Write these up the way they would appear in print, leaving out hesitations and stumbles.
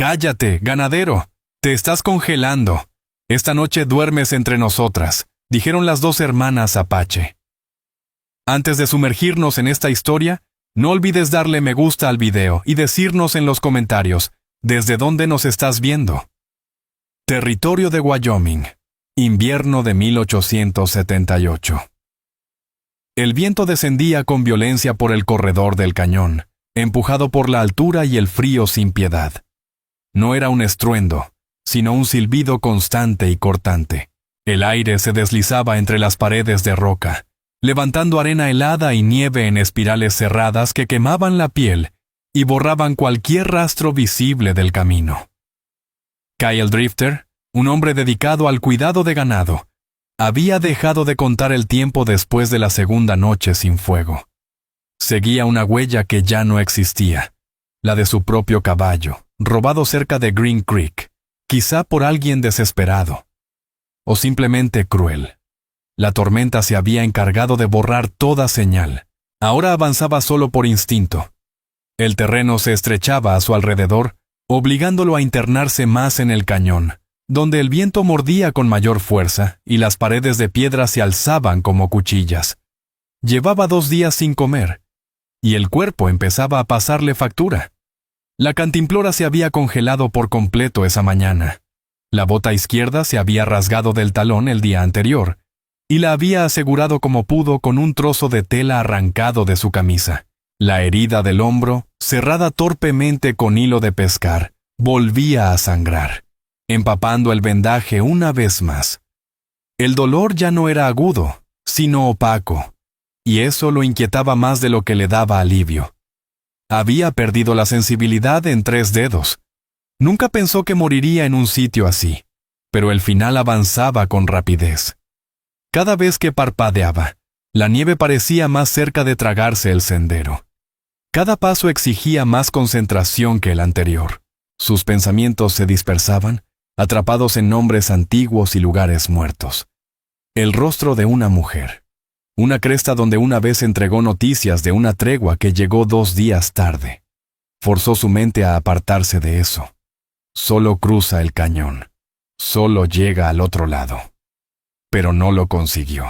«Cállate, ganadero. Te estás congelando. Esta noche duermes entre nosotras», dijeron las dos hermanas Apache. Antes de sumergirnos en esta historia, no olvides darle me gusta al video y decirnos en los comentarios desde dónde nos estás viendo. Territorio de Wyoming. Invierno de 1878. El viento descendía con violencia por el corredor del cañón, empujado por la altura y el frío sin piedad. No era un estruendo, sino un silbido constante y cortante. El aire se deslizaba entre las paredes de roca, levantando arena helada y nieve en espirales cerradas que quemaban la piel y borraban cualquier rastro visible del camino. Kyle Drifter, un hombre dedicado al cuidado de ganado, había dejado de contar el tiempo después de la segunda noche sin fuego. Seguía una huella que ya no existía, la de su propio caballo, robado cerca de Green Creek, quizá por alguien desesperado, o simplemente cruel. La tormenta se había encargado de borrar toda señal. Ahora avanzaba solo por instinto. El terreno se estrechaba a su alrededor, obligándolo a internarse más en el cañón, donde el viento mordía con mayor fuerza y las paredes de piedra se alzaban como cuchillas. Llevaba 2 días sin comer, y el cuerpo empezaba a pasarle factura. La cantimplora se había congelado por completo esa mañana. La bota izquierda se había rasgado del talón el día anterior, y la había asegurado como pudo con un trozo de tela arrancado de su camisa. La herida del hombro, cerrada torpemente con hilo de pescar, volvía a sangrar, empapando el vendaje una vez más. El dolor ya no era agudo, sino opaco, y eso lo inquietaba más de lo que le daba alivio. Había perdido la sensibilidad en 3 dedos. Nunca pensó que moriría en un sitio así, pero el final avanzaba con rapidez. Cada vez que parpadeaba, la nieve parecía más cerca de tragarse el sendero. Cada paso exigía más concentración que el anterior. Sus pensamientos se dispersaban, atrapados en nombres antiguos y lugares muertos. El rostro de una mujer. Una cresta donde una vez entregó noticias de una tregua que llegó 2 días tarde. Forzó su mente a apartarse de eso. Solo cruza el cañón. Solo llega al otro lado. Pero no lo consiguió.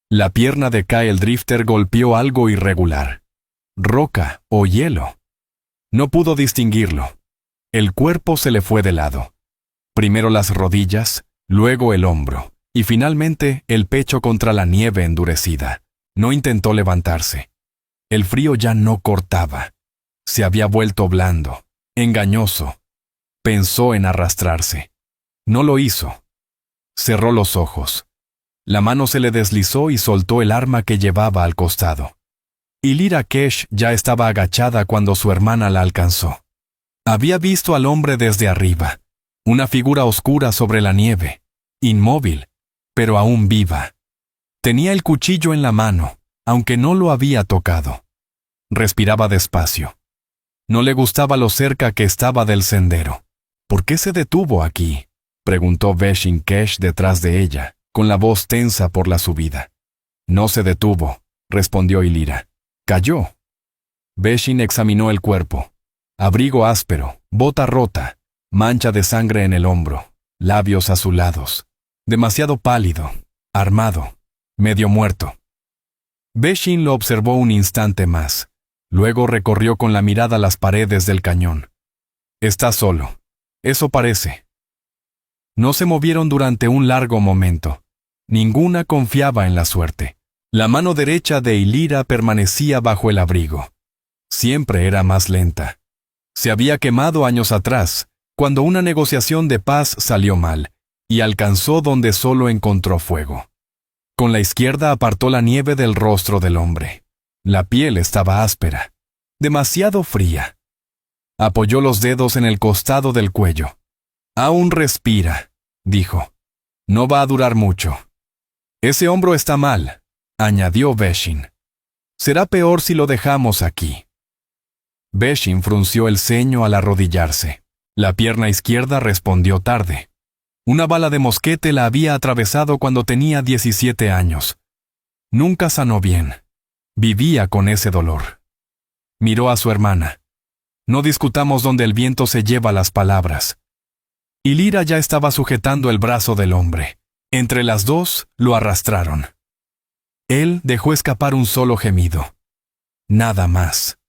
La pierna de Kyle Drifter golpeó algo irregular. Roca o hielo. No pudo distinguirlo. El cuerpo se le fue de lado. Primero las rodillas, luego el hombro, y finalmente el pecho contra la nieve endurecida. No intentó levantarse. El frío ya no cortaba. Se había vuelto blando, engañoso. Pensó en arrastrarse. No lo hizo. Cerró los ojos. La mano se le deslizó y soltó el arma que llevaba al costado. Y Lyra Kesh ya estaba agachada cuando su hermana la alcanzó. Había visto al hombre desde arriba, una figura oscura sobre la nieve, inmóvil, pero aún viva. Tenía el cuchillo en la mano, aunque no lo había tocado. Respiraba despacio. No le gustaba lo cerca que estaba del sendero. ¿Por qué se detuvo aquí?, preguntó Veshin Kesh detrás de ella, con la voz tensa por la subida. No se detuvo, respondió Illyra. Cayó. Veshin examinó el cuerpo. Abrigo áspero, bota rota, mancha de sangre en el hombro, labios azulados. Demasiado pálido, armado, medio muerto. Veshin lo observó un instante más. Luego recorrió con la mirada las paredes del cañón. Está solo. Eso parece. No se movieron durante un largo momento. Ninguna confiaba en la suerte. La mano derecha de Illyra permanecía bajo el abrigo. Siempre era más lenta. Se había quemado años atrás, cuando una negociación de paz salió mal, y alcanzó donde solo encontró fuego. Con la izquierda apartó la nieve del rostro del hombre. La piel estaba áspera, demasiado fría. Apoyó los dedos en el costado del cuello. Aún respira, dijo. No va a durar mucho. Ese hombro está mal, añadió Veshin. Será peor si lo dejamos aquí. Veshin frunció el ceño al arrodillarse. La pierna izquierda respondió tarde. Una bala de mosquete la había atravesado cuando tenía 17 años. Nunca sanó bien. Vivía con ese dolor. Miró a su hermana. No discutamos donde el viento se lleva las palabras. Y Lira ya estaba sujetando el brazo del hombre. Entre las dos lo arrastraron. Él dejó escapar un solo gemido. Nada más.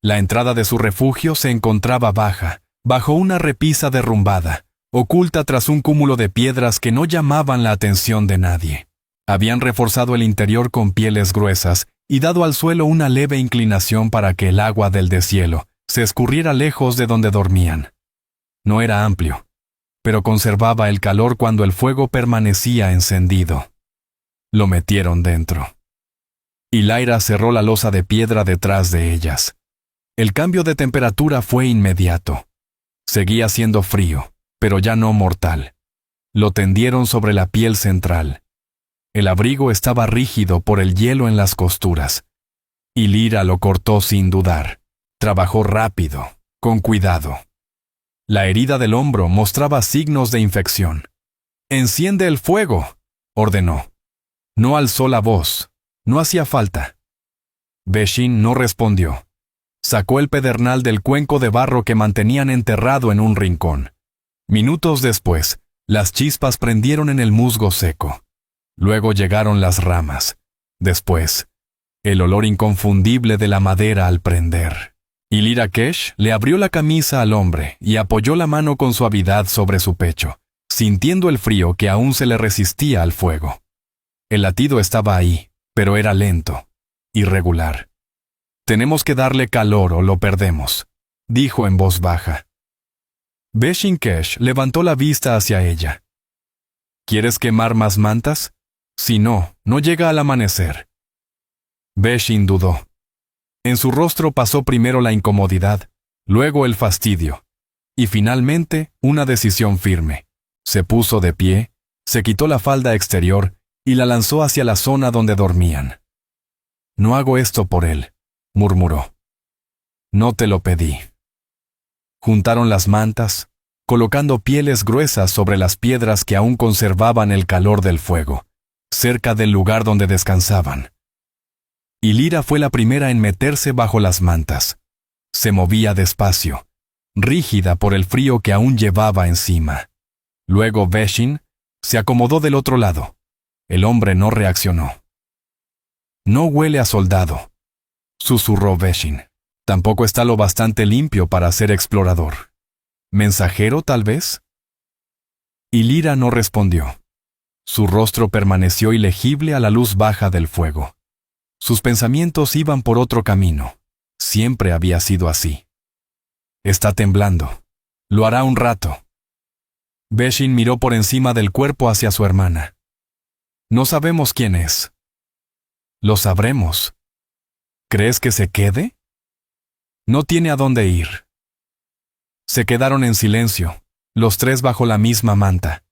La entrada de su refugio se encontraba baja, bajo una repisa derrumbada, oculta tras un cúmulo de piedras que no llamaban la atención de nadie. Habían reforzado el interior con pieles gruesas y dado al suelo una leve inclinación para que el agua del deshielo se escurriera lejos de donde dormían. No era amplio, pero conservaba el calor cuando el fuego permanecía encendido. Lo metieron dentro. Y Lyra cerró la losa de piedra detrás de ellas. El cambio de temperatura fue inmediato. Seguía siendo frío, pero ya no mortal. Lo tendieron sobre la piel central. El abrigo estaba rígido por el hielo en las costuras. Y Lyra lo cortó sin dudar. Trabajó rápido, con cuidado. La herida del hombro mostraba signos de infección. «¡Enciende el fuego!», ordenó. No alzó la voz. No hacía falta. Beshin no respondió. Sacó el pedernal del cuenco de barro que mantenían enterrado en un rincón. Minutos después, las chispas prendieron en el musgo seco. Luego llegaron las ramas. Después, el olor inconfundible de la madera al prender. Y Lyra Kesh le abrió la camisa al hombre y apoyó la mano con suavidad sobre su pecho, sintiendo el frío que aún se le resistía al fuego. El latido estaba ahí, pero era lento, irregular. «Tenemos que darle calor o lo perdemos», dijo en voz baja. Beshin Kesh levantó la vista hacia ella. «¿Quieres quemar más mantas? Si no, no llega al amanecer». Beshin dudó. En su rostro pasó primero la incomodidad, luego el fastidio, y finalmente una decisión firme. Se puso de pie, se quitó la falda exterior y la lanzó hacia la zona donde dormían. «No hago esto por él», murmuró. «No te lo pedí». Juntaron las mantas, colocando pieles gruesas sobre las piedras que aún conservaban el calor del fuego, cerca del lugar donde descansaban. Y Lyra fue la primera en meterse bajo las mantas. Se movía despacio, rígida por el frío que aún llevaba encima. Luego Beshin se acomodó del otro lado. El hombre no reaccionó. «No huele a soldado», susurró Beshin. «Tampoco está lo bastante limpio para ser explorador. ¿Mensajero, tal vez?» Y Lyra no respondió. Su rostro permaneció ilegible a la luz baja del fuego. Sus pensamientos iban por otro camino. Siempre había sido así. «Está temblando. Lo hará un rato». Beshin miró por encima del cuerpo hacia su hermana. «No sabemos quién es». «Lo sabremos». «¿Crees que se quede?» «No tiene a dónde ir». Se quedaron en silencio, los tres bajo la misma manta.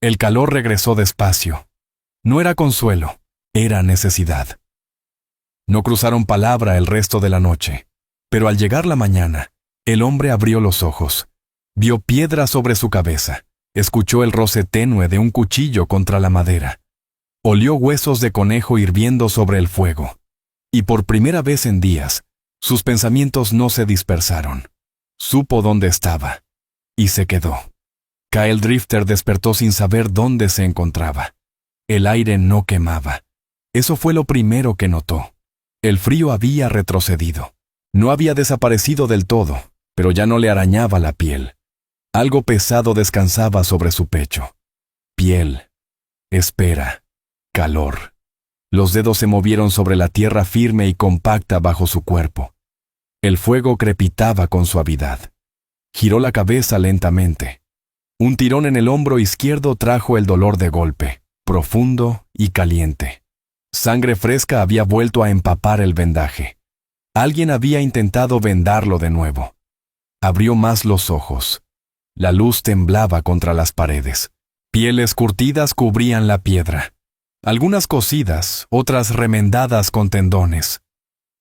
El calor regresó despacio. No era consuelo, era necesidad. No cruzaron palabra el resto de la noche, pero al llegar la mañana, el hombre abrió los ojos. Vio piedra sobre su cabeza, escuchó el roce tenue de un cuchillo contra la madera. Olió huesos de conejo hirviendo sobre el fuego. Y por primera vez en días, sus pensamientos no se dispersaron. Supo dónde estaba, y se quedó. Kyle Drifter despertó sin saber dónde se encontraba. El aire no quemaba. Eso fue lo primero que notó. El frío había retrocedido. No había desaparecido del todo, pero ya no le arañaba la piel. Algo pesado descansaba sobre su pecho. Piel, espera, calor. Los dedos se movieron sobre la tierra firme y compacta bajo su cuerpo. El fuego crepitaba con suavidad. Giró la cabeza lentamente. Un tirón en el hombro izquierdo trajo el dolor de golpe, profundo y caliente. Sangre fresca había vuelto a empapar el vendaje. Alguien había intentado vendarlo de nuevo. Abrió más los ojos. La luz temblaba contra las paredes. Pieles curtidas cubrían la piedra. Algunas cosidas, otras remendadas con tendones.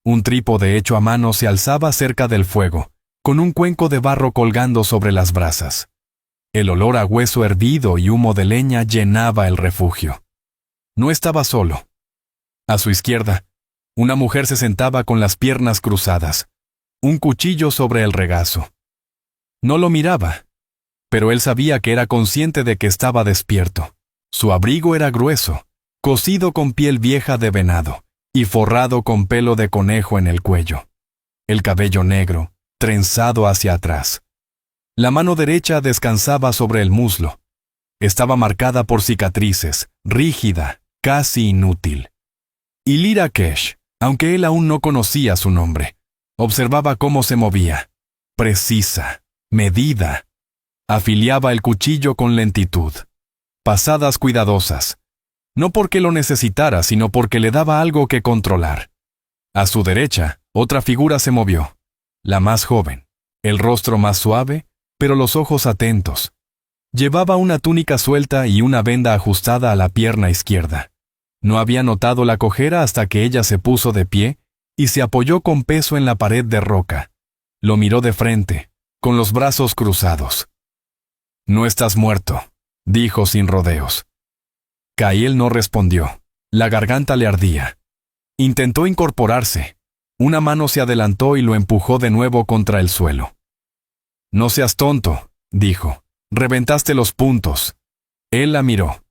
Un trípode hecho a mano se alzaba cerca del fuego, con un cuenco de barro colgando sobre las brasas. El olor a hueso hervido y humo de leña llenaba el refugio. No estaba solo. A su izquierda, una mujer se sentaba con las piernas cruzadas. un cuchillo sobre el regazo. No lo miraba, pero él sabía que era consciente de que estaba despierto. Su abrigo era grueso, cosido con piel vieja de venado y forrado con pelo de conejo en el cuello. El cabello negro, trenzado hacia atrás. La mano derecha descansaba sobre el muslo. Estaba marcada por cicatrices, rígida, casi inútil. Y Lyra Kesh, aunque él aún no conocía su nombre, observaba cómo se movía. Precisa, medida. Afiliaba el cuchillo con lentitud. Pasadas cuidadosas. No porque lo necesitara, sino porque le daba algo que controlar. A su derecha, otra figura se movió. La más joven. El rostro más suave, pero los ojos atentos. Llevaba una túnica suelta y una venda ajustada a la pierna izquierda. No había notado la cojera hasta que ella se puso de pie y se apoyó con peso en la pared de roca. Lo miró de frente, con los brazos cruzados. «No estás muerto», dijo sin rodeos. Kael no respondió. La garganta le ardía. Intentó incorporarse. Una mano se adelantó y lo empujó de nuevo contra el suelo. «No seas tonto», dijo. «Reventaste los puntos». Él la miró.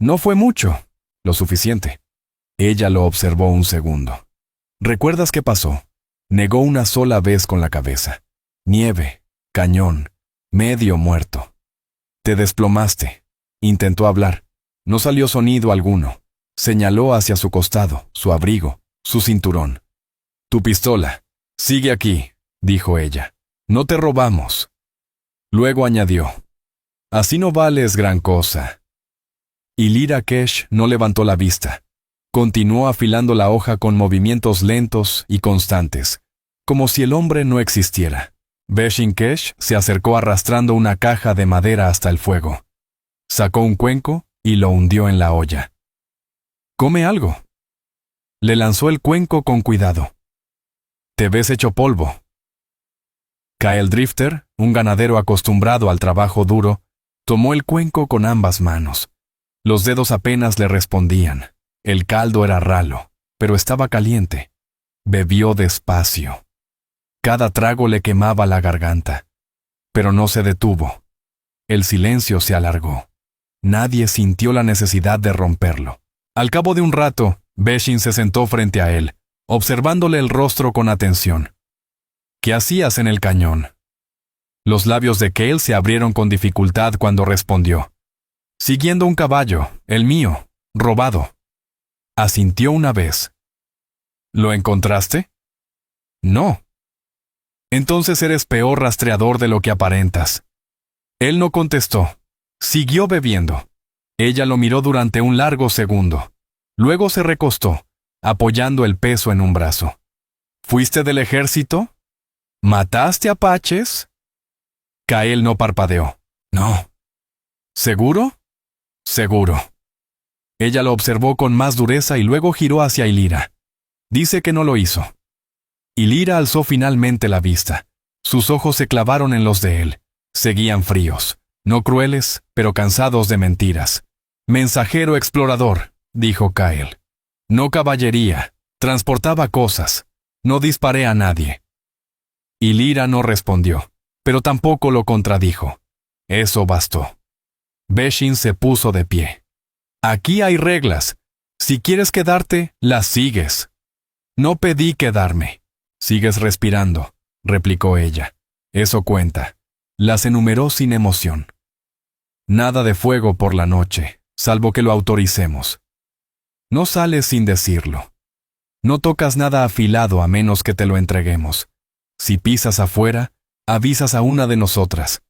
No fue mucho, lo suficiente. Ella lo observó un segundo. «¿Recuerdas qué pasó?» Negó una sola vez con la cabeza. «Nieve, cañón, medio muerto». «Te desplomaste». Intentó hablar. No salió sonido alguno. Señaló hacia su costado, su abrigo, su cinturón. «Tu pistola. Sigue aquí», dijo ella. «No te robamos». Luego añadió. «Así no vales gran cosa». Y Lyra Kesh no levantó la vista. Continuó afilando la hoja con movimientos lentos y constantes, como si el hombre no existiera. Beshin Kesh se acercó arrastrando una caja de madera hasta el fuego. Sacó un cuenco y lo hundió en la olla. «Come algo». Le lanzó el cuenco con cuidado. «Te ves hecho polvo». Kael Drifter, un ganadero acostumbrado al trabajo duro, tomó el cuenco con ambas manos. Los dedos apenas le respondían. El caldo era ralo, pero estaba caliente. Bebió despacio. Cada trago le quemaba la garganta. Pero no se detuvo. El silencio se alargó. Nadie sintió la necesidad de romperlo. Al cabo de un rato, Beshin se sentó frente a él, observándole el rostro con atención. «¿Qué hacías en el cañón?» Los labios de Kael se abrieron con dificultad cuando respondió. «Siguiendo un caballo, el mío, robado». Asintió una vez. «¿Lo encontraste?» «No». «Entonces eres peor rastreador de lo que aparentas». Él no contestó. Siguió bebiendo. Ella lo miró durante un largo segundo. Luego se recostó, apoyando el peso en un brazo. «¿Fuiste del ejército? ¿Mataste apaches?» Kael no parpadeó. «No». «¿Seguro?» «Seguro». Ella lo observó con más dureza y luego giró hacia Lyra. «Dice que no lo hizo». Y Lyra alzó finalmente la vista. Sus ojos se clavaron en los de él. Seguían fríos, no crueles, pero cansados de mentiras. «Mensajero explorador», dijo Kael. «No caballería. Transportaba cosas. No disparé a nadie». Y Lyra no respondió, pero tampoco lo contradijo. Eso bastó. Beshin se puso de pie. «Aquí hay reglas. Si quieres quedarte, las sigues». «No pedí quedarme». «Sigues respirando», replicó ella. «Eso cuenta». Las enumeró sin emoción. «Nada de fuego por la noche, salvo que lo autoricemos. No sales sin decirlo. No tocas nada afilado a menos que te lo entreguemos. Si pisas afuera, avisas a una de nosotras».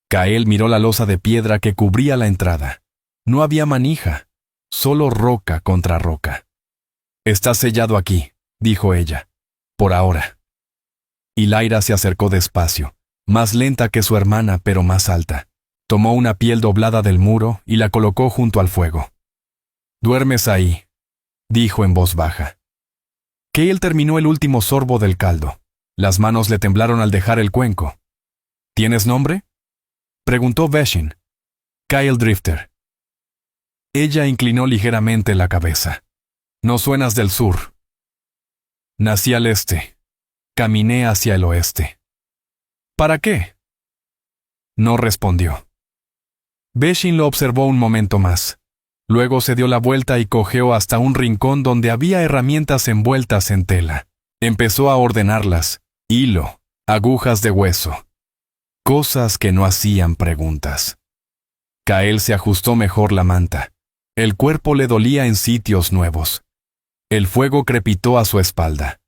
Kael miró la losa de piedra que cubría la entrada. No había manija, solo roca contra roca. «Está sellado aquí», dijo ella. «Por ahora». Y Lyra se acercó despacio, más lenta que su hermana, pero más alta. Tomó una piel doblada del muro y la colocó junto al fuego. «Duermes ahí», dijo en voz baja. Kael terminó el último sorbo del caldo. Las manos le temblaron al dejar el cuenco. «¿Tienes nombre?», preguntó Beshin. «Kael Drifter». Ella inclinó ligeramente la cabeza. «No suenas del sur». «Nací al este». caminé hacia el oeste. ¿Para qué? No respondió. Beshin lo observó un momento más. Luego se dio la vuelta y cojeó hasta un rincón donde había herramientas envueltas en tela. Empezó a ordenarlas: hilo, agujas de hueso. Cosas que no hacían preguntas. Kael se ajustó mejor la manta. El cuerpo le dolía en sitios nuevos. El fuego crepitó a su espalda.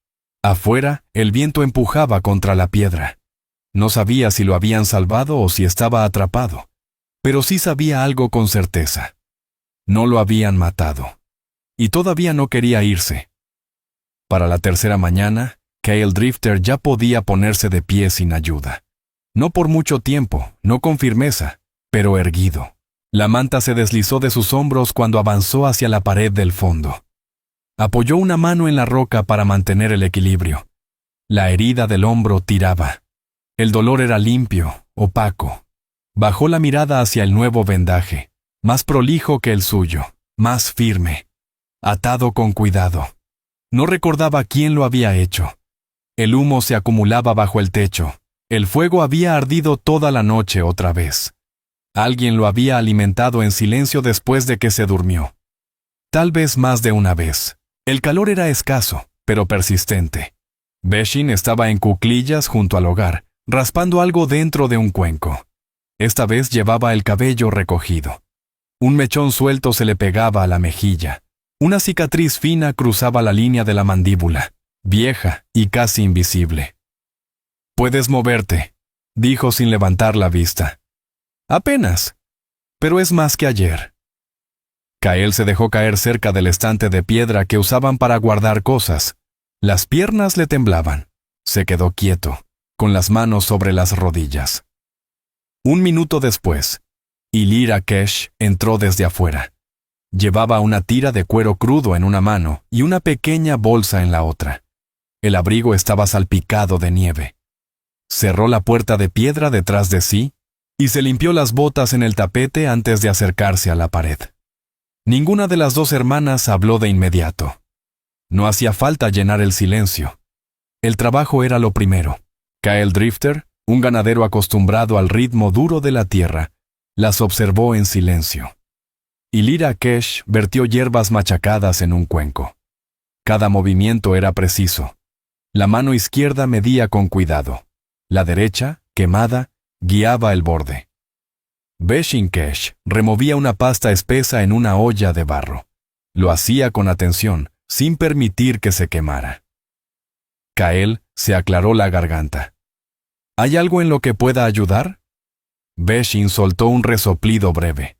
Afuera, el viento empujaba contra la piedra. No sabía si lo habían salvado o si estaba atrapado, pero sí sabía algo con certeza. No lo habían matado. Y todavía no quería irse. Para la tercera mañana, Kael Drifter ya podía ponerse de pie sin ayuda. No por mucho tiempo, no con firmeza, pero erguido. La manta se deslizó de sus hombros cuando avanzó hacia la pared del fondo. Apoyó una mano en la roca para mantener el equilibrio. La herida del hombro tiraba. El dolor era limpio, opaco. Bajó la mirada hacia el nuevo vendaje, más prolijo que el suyo, más firme, atado con cuidado. No recordaba quién lo había hecho. El humo se acumulaba bajo el techo. El fuego había ardido toda la noche otra vez. Alguien lo había alimentado en silencio después de que se durmió. Tal vez más de una vez. El calor era escaso, pero persistente. Beshin estaba en cuclillas junto al hogar, raspando algo dentro de un cuenco. Esta vez llevaba el cabello recogido. Un mechón suelto se le pegaba a la mejilla. Una cicatriz fina cruzaba la línea de la mandíbula, vieja y casi invisible. «Puedes moverte», dijo sin levantar la vista. «Apenas. Pero es más que ayer». Kael se dejó caer cerca del estante de piedra que usaban para guardar cosas. Las piernas le temblaban. Se quedó quieto, con las manos sobre las rodillas. Un minuto después, Ilira Kesh entró desde afuera. Llevaba una tira de cuero crudo en una mano y una pequeña bolsa en la otra. El abrigo estaba salpicado de nieve. Cerró la puerta de piedra detrás de sí y se limpió las botas en el tapete antes de acercarse a la pared. Ninguna de las dos hermanas habló de inmediato. No hacía falta llenar el silencio. El trabajo era lo primero. Kael Drifter, un ganadero acostumbrado al ritmo duro de la tierra, las observó en silencio. Ilira Kesh vertió hierbas machacadas en un cuenco. Cada movimiento era preciso. La mano izquierda medía con cuidado. La derecha, quemada, guiaba el borde. Beshin Kesh removía una pasta espesa en una olla de barro. Lo hacía con atención, sin permitir que se quemara. Kael se aclaró la garganta. ¿Hay algo en lo que pueda ayudar? Beshin soltó un resoplido breve.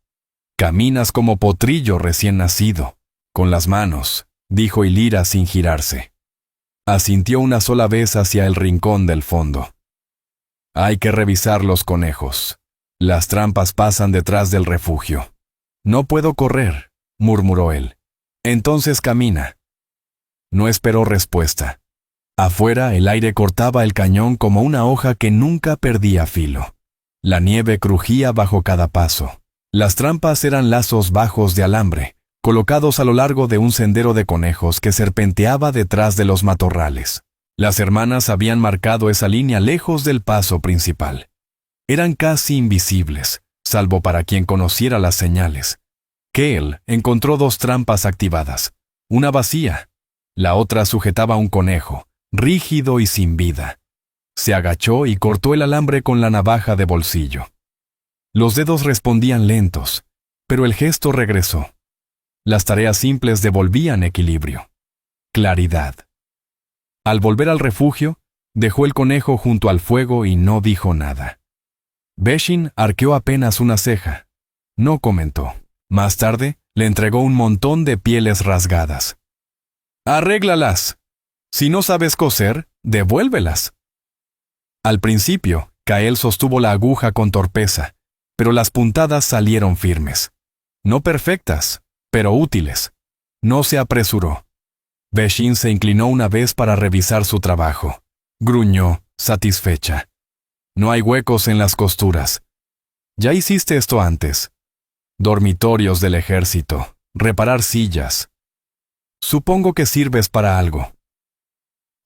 Caminas como potrillo recién nacido. Con las manos, dijo Ilira sin girarse. Asintió una sola vez hacia el rincón del fondo. Hay que revisar los conejos. Las trampas pasan detrás del refugio. No puedo correr, murmuró él. Entonces camina. No esperó respuesta. Afuera el aire cortaba el cañón como una hoja que nunca perdía filo. La nieve crujía bajo cada paso. Las trampas eran lazos bajos de alambre, colocados a lo largo de un sendero de conejos que serpenteaba detrás de los matorrales. Las hermanas habían marcado esa línea lejos del paso principal. Eran casi invisibles, salvo para quien conociera las señales. Kael encontró dos trampas activadas, una vacía. La otra sujetaba un conejo, rígido y sin vida. Se agachó y cortó el alambre con la navaja de bolsillo. Los dedos respondían lentos, pero el gesto regresó. Las tareas simples devolvían equilibrio. Claridad. Al volver al refugio, dejó el conejo junto al fuego y no dijo nada. Beshin arqueó apenas una ceja. No comentó. Más tarde, le entregó un montón de pieles rasgadas. «Arréglalas. Si no sabes coser, devuélvelas». Al principio, Kael sostuvo la aguja con torpeza, pero las puntadas salieron firmes. No perfectas, pero útiles. No se apresuró. Beshin se inclinó una vez para revisar su trabajo. Gruñó, satisfecha. No hay huecos en las costuras. Ya hiciste esto antes. Dormitorios del ejército, reparar sillas. Supongo que sirves para algo.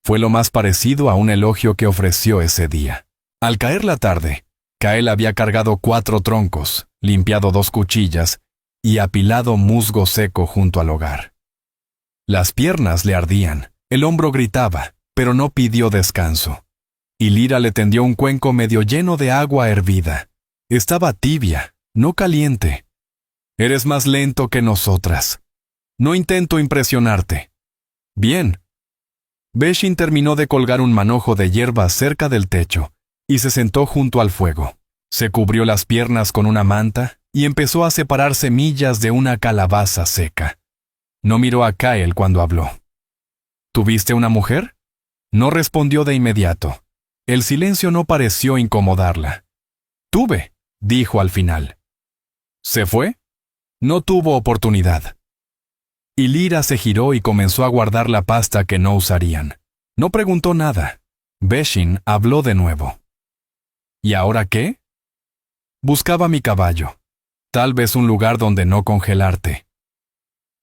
Fue lo más parecido a un elogio que ofreció ese día. Al caer la tarde, Kael había cargado 4 troncos, limpiado 2 cuchillas y apilado musgo seco junto al hogar. Las piernas le ardían, el hombro gritaba, pero no pidió descanso. Y Lira le tendió un cuenco medio lleno de agua hervida. Estaba tibia, no caliente. Eres más lento que nosotras. No intento impresionarte. Bien. Beshin terminó de colgar un manojo de hierba cerca del techo y se sentó junto al fuego. Se cubrió las piernas con una manta y empezó a separar semillas de una calabaza seca. No miró a Kael cuando habló. ¿Tuviste una mujer? No respondió de inmediato. El silencio no pareció incomodarla. Tuve, dijo al final. ¿Se fue? No tuvo oportunidad. Y Lira se giró y comenzó a guardar la pasta que no usarían. No preguntó nada. Beshin habló de nuevo. ¿Y ahora qué? Buscaba mi caballo. Tal vez un lugar donde no congelarte.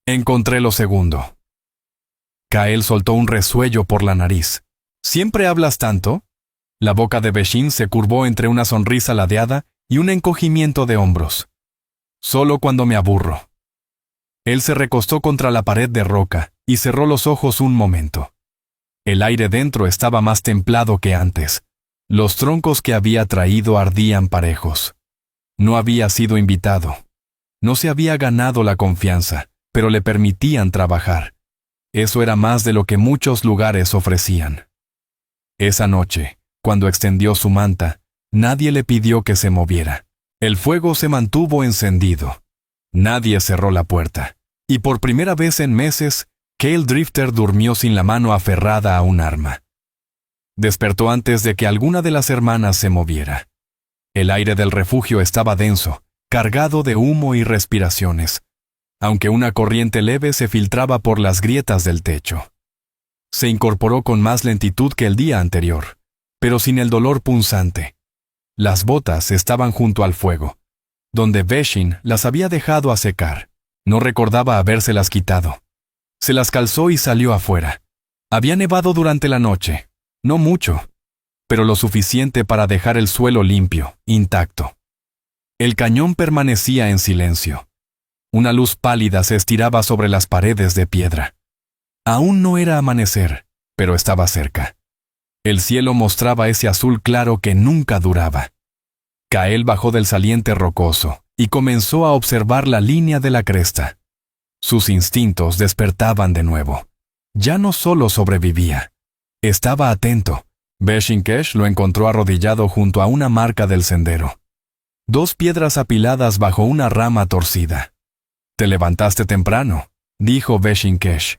Encontré lo segundo. Kael soltó un resuello por la nariz. ¿Siempre hablas tanto? La boca de Beshin se curvó entre una sonrisa ladeada y un encogimiento de hombros. Solo cuando me aburro. Él se recostó contra la pared de roca y cerró los ojos un momento. El aire dentro estaba más templado que antes. Los troncos que había traído ardían parejos. No había sido invitado. No se había ganado la confianza, pero le permitían trabajar. Eso era más de lo que muchos lugares ofrecían. Esa noche, cuando extendió su manta, nadie le pidió que se moviera. El fuego se mantuvo encendido. Nadie cerró la puerta. Y por primera vez en meses, Kael Drifter durmió sin la mano aferrada a un arma. Despertó antes de que alguna de las hermanas se moviera. El aire del refugio estaba denso, cargado de humo y respiraciones, aunque una corriente leve se filtraba por las grietas del techo. Se incorporó con más lentitud que el día anterior, pero sin el dolor punzante. Las botas estaban junto al fuego, donde Beshin las había dejado a secar. No recordaba habérselas quitado. Se las calzó y salió afuera. Había nevado durante la noche, no mucho, pero lo suficiente para dejar el suelo limpio, intacto. El cañón permanecía en silencio. Una luz pálida se estiraba sobre las paredes de piedra. Aún no era amanecer, pero estaba cerca. El cielo mostraba ese azul claro que nunca duraba. Kael bajó del saliente rocoso y comenzó a observar la línea de la cresta. Sus instintos despertaban de nuevo. Ya no solo sobrevivía. Estaba atento. Beshin-Kesh lo encontró arrodillado junto a una marca del sendero. 2 piedras apiladas bajo una rama torcida. «Te levantaste temprano», dijo Beshin-Kesh.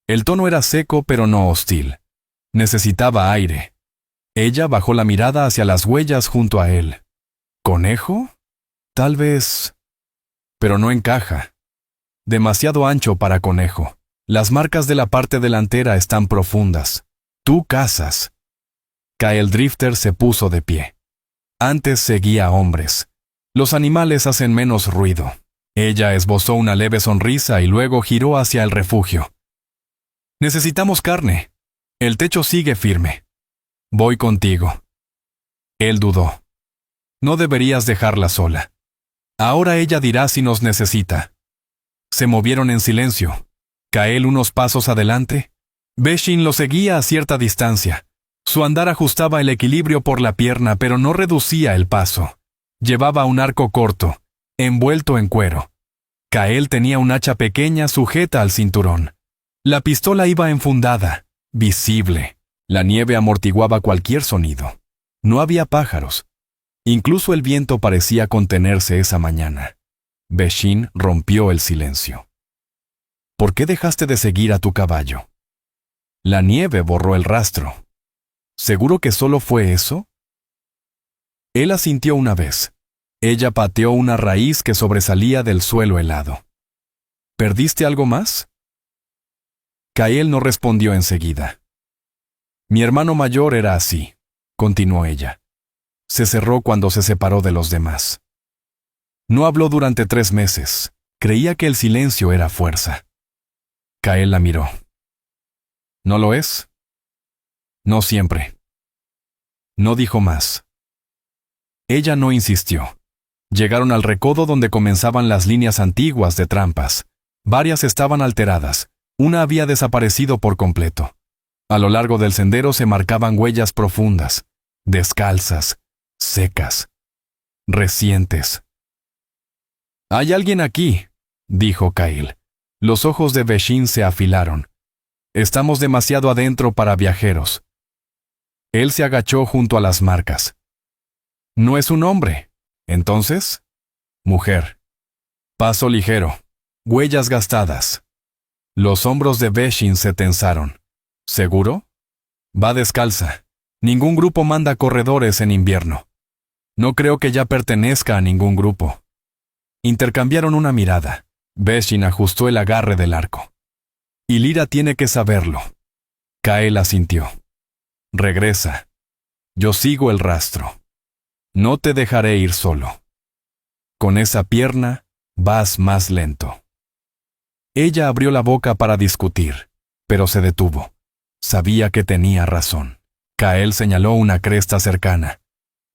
El tono era seco pero no hostil. Necesitaba aire. Ella bajó la mirada hacia las huellas junto a él. ¿Conejo? Tal vez. Pero no encaja. Demasiado ancho para conejo. Las marcas de la parte delantera están profundas. Tú cazas. Kael Drifter se puso de pie. Antes seguía a hombres. Los animales hacen menos ruido. Ella esbozó una leve sonrisa y luego giró hacia el refugio. Necesitamos carne. El techo sigue firme. Voy contigo. Él dudó. No deberías dejarla sola. Ahora ella dirá si nos necesita. Se movieron en silencio. Kael unos pasos adelante. Beshin lo seguía a cierta distancia. Su andar ajustaba el equilibrio por la pierna, pero no reducía el paso. Llevaba un arco corto, envuelto en cuero. Kael tenía un hacha pequeña sujeta al cinturón. La pistola iba enfundada, visible. La nieve amortiguaba cualquier sonido. No había pájaros. Incluso el viento parecía contenerse esa mañana. Beshin rompió el silencio. ¿Por qué dejaste de seguir a tu caballo? La nieve borró el rastro. ¿Seguro que solo fue eso? Él asintió una vez. Ella pateó una raíz que sobresalía del suelo helado. ¿Perdiste algo más? Kael no respondió enseguida. Mi hermano mayor era así, continuó ella. Se cerró cuando se separó de los demás. No habló durante 3 meses. Creía que el silencio era fuerza. Kael la miró. ¿No lo es? No siempre. No dijo más. Ella no insistió. Llegaron al recodo donde comenzaban las líneas antiguas de trampas. Varias estaban alteradas. Una había desaparecido por completo. A lo largo del sendero se marcaban huellas profundas, descalzas, secas, recientes. «Hay alguien aquí», dijo Kyle. Los ojos de Veshin se afilaron. «Estamos demasiado adentro para viajeros». Él se agachó junto a las marcas. «No es un hombre. ¿Entonces?» «Mujer». Paso ligero. Huellas gastadas. Los hombros de Veshin se tensaron. ¿Seguro? Va descalza. Ningún grupo manda corredores en invierno. No creo que ya pertenezca a ningún grupo. Intercambiaron una mirada. Veshin ajustó el agarre del arco. Y Lyra tiene que saberlo. Kyle asintió. Regresa. Yo sigo el rastro. No te dejaré ir solo. Con esa pierna, vas más lento. Ella abrió la boca para discutir, pero se detuvo. Sabía que tenía razón. Kyle señaló una cresta cercana.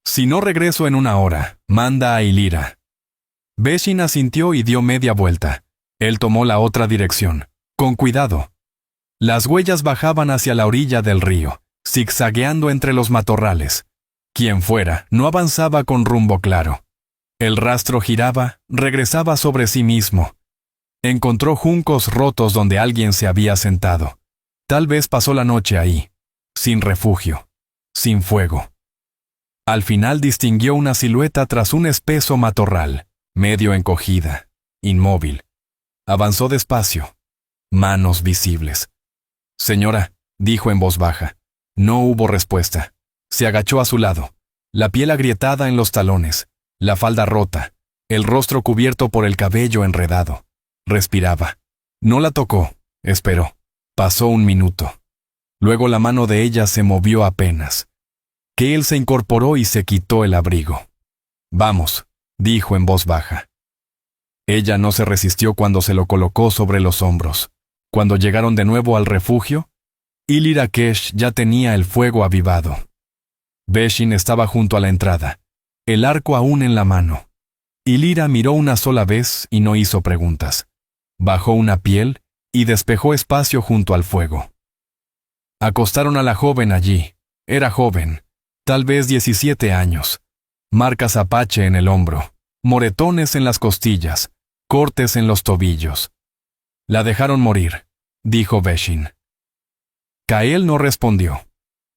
Si no regreso en 1 hora, manda a Illyra. Veshin asintió y dio media vuelta. Él tomó la otra dirección. Con cuidado. Las huellas bajaban hacia la orilla del río, zigzagueando entre los matorrales. Quien fuera, no avanzaba con rumbo claro. El rastro giraba, regresaba sobre sí mismo. Encontró juncos rotos donde alguien se había sentado. Tal vez pasó la noche ahí, sin refugio, sin fuego. Al final distinguió una silueta tras un espeso matorral, medio encogida, inmóvil. Avanzó despacio. Manos visibles. «Señora», dijo en voz baja. No hubo respuesta. Se agachó a su lado. La piel agrietada en los talones, la falda rota, el rostro cubierto por el cabello enredado. Respiraba. No la tocó. Esperó. Pasó 1 minuto. Luego la mano de ella se movió apenas. Kyle se incorporó y se quitó el abrigo. «Vamos», dijo en voz baja. Ella no se resistió cuando se lo colocó sobre los hombros. Cuando llegaron de nuevo al refugio, Illyra Kesh ya tenía el fuego avivado. Veshin estaba junto a la entrada, el arco aún en la mano. Illyra miró una sola vez y no hizo preguntas. Bajó una piel y despejó espacio junto al fuego. Acostaron a la joven allí. Era joven, tal vez 17 años. Marcas apache en el hombro, moretones en las costillas, cortes en los tobillos. La dejaron morir, dijo Veshin. Kyle no respondió.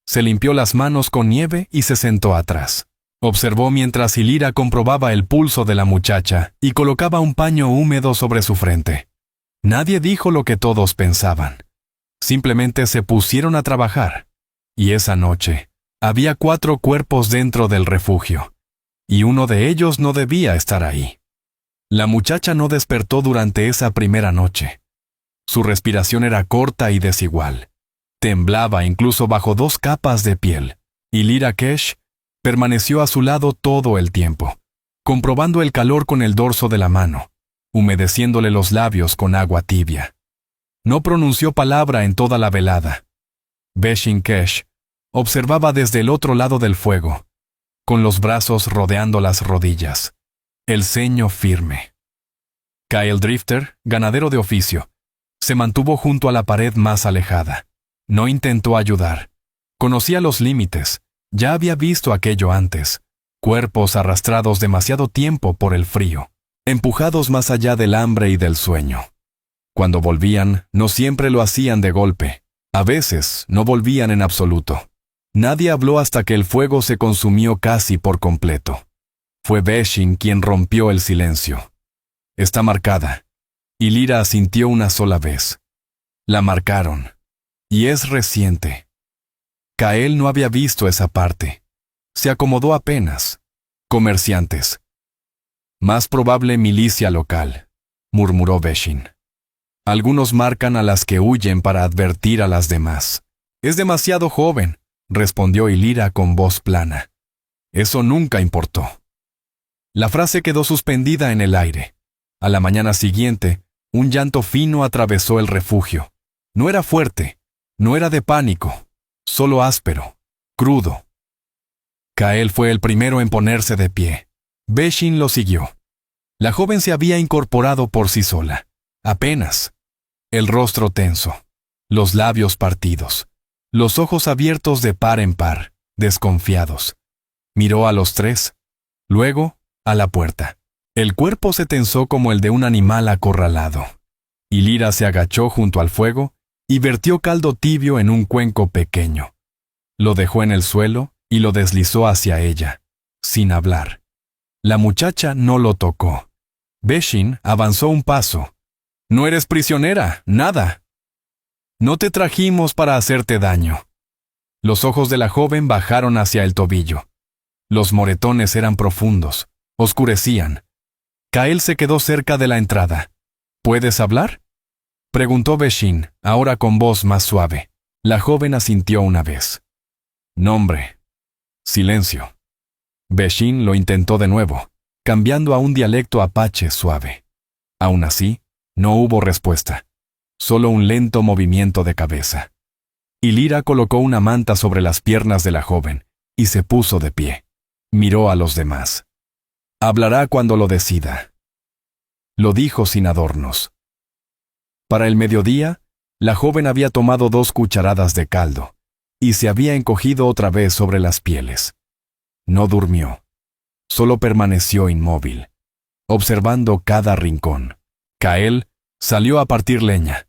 Se limpió las manos con nieve y se sentó atrás. Observó mientras Illyra comprobaba el pulso de la muchacha y colocaba un paño húmedo sobre su frente. Nadie dijo lo que todos pensaban. Simplemente se pusieron a trabajar. Y esa noche, había 4 cuerpos dentro del refugio. Y uno de ellos no debía estar ahí. La muchacha no despertó durante esa primera noche. Su respiración era corta y desigual. Temblaba incluso bajo 2 capas de piel. Y Lyra Kesh permaneció a su lado todo el tiempo, comprobando el calor con el dorso de la mano, humedeciéndole los labios con agua tibia. No pronunció palabra en toda la velada. Veshin Kesh observaba desde el otro lado del fuego, con los brazos rodeando las rodillas, el ceño firme. Kyle Drifter, ganadero de oficio, se mantuvo junto a la pared más alejada. No intentó ayudar. Conocía los límites. Ya había visto aquello antes. Cuerpos arrastrados demasiado tiempo por el frío, empujados más allá del hambre y del sueño. Cuando volvían, no siempre lo hacían de golpe. A veces, no volvían en absoluto. Nadie habló hasta que el fuego se consumió casi por completo. Fue Veshin quien rompió el silencio. «Está marcada». Y Lyra asintió una sola vez. La marcaron. Y es reciente. Kyle no había visto esa parte. Se acomodó apenas. Comerciantes. «Más probable milicia local», murmuró Veshin. «Algunos marcan a las que huyen para advertir a las demás». «Es demasiado joven», respondió Illyra con voz plana. Eso nunca importó. La frase quedó suspendida en el aire. A la mañana siguiente, un llanto fino atravesó el refugio. No era fuerte, no era de pánico, solo áspero, crudo. Kael fue el primero en ponerse de pie. Beshin lo siguió. La joven se había incorporado por sí sola. Apenas. El rostro tenso, los labios partidos, los ojos abiertos de par en par, desconfiados. Miró a los tres, luego a la puerta. El cuerpo se tensó como el de un animal acorralado. Ilira se agachó junto al fuego y vertió caldo tibio en un cuenco pequeño. Lo dejó en el suelo y lo deslizó hacia ella, sin hablar. La muchacha no lo tocó. Beshin avanzó un paso. «No eres prisionera, nada. No te trajimos para hacerte daño». Los ojos de la joven bajaron hacia el tobillo. Los moretones eran profundos, oscurecían. Kael se quedó cerca de la entrada. «¿Puedes hablar?», preguntó Beshin, ahora con voz más suave. La joven asintió una vez. «Nombre». Silencio. Beshin lo intentó de nuevo, cambiando a un dialecto apache suave. Aún así, no hubo respuesta. Solo un lento movimiento de cabeza. Ilira colocó una manta sobre las piernas de la joven y se puso de pie. Miró a los demás. «Hablará cuando lo decida». Lo dijo sin adornos. Para el mediodía, la joven había tomado 2 cucharadas de caldo y se había encogido otra vez sobre las pieles. No durmió. Solo permaneció inmóvil, observando cada rincón. Kael salió a partir leña.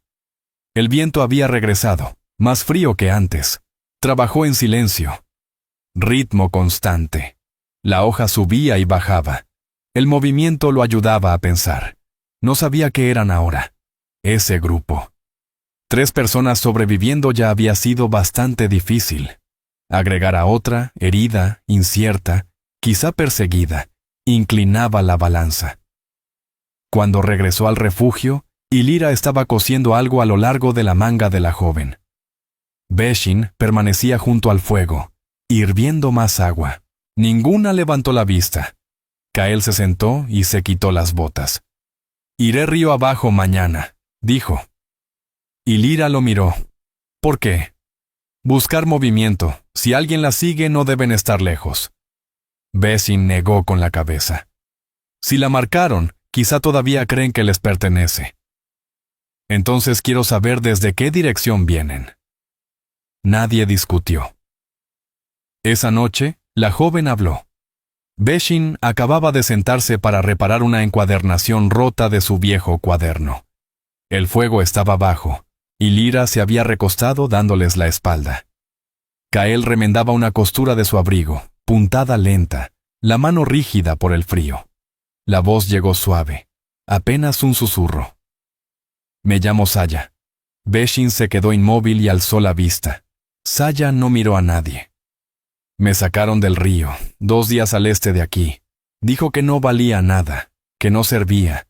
El viento había regresado, más frío que antes. Trabajó en silencio. Ritmo constante. La hoja subía y bajaba. El movimiento lo ayudaba a pensar. No sabía qué eran ahora. Ese grupo. 3 personas sobreviviendo ya había sido bastante difícil. Agregar a otra, herida, incierta, quizá perseguida, inclinaba la balanza. Cuando regresó al refugio, Ilira estaba cosiendo algo a lo largo de la manga de la joven. Beshin permanecía junto al fuego, hirviendo más agua. Ninguna levantó la vista. Kael se sentó y se quitó las botas. «Iré río abajo mañana», dijo. Ilira lo miró. «¿Por qué?» «Buscar movimiento. Si alguien la sigue, no deben estar lejos». Beshin negó con la cabeza. «Si la marcaron, quizá todavía creen que les pertenece. Entonces quiero saber desde qué dirección vienen». Nadie discutió. Esa noche, la joven habló. Beshin acababa de sentarse para reparar una encuadernación rota de su viejo cuaderno. El fuego estaba bajo. Ilira se había recostado dándoles la espalda. Kael remendaba una costura de su abrigo, puntada lenta, la mano rígida por el frío. La voz llegó suave, apenas un susurro. «Me llamo Saya». Beshin se quedó inmóvil y alzó la vista. Saya no miró a nadie. «Me sacaron del río, 2 días al este de aquí. Dijo que no valía nada, que no servía.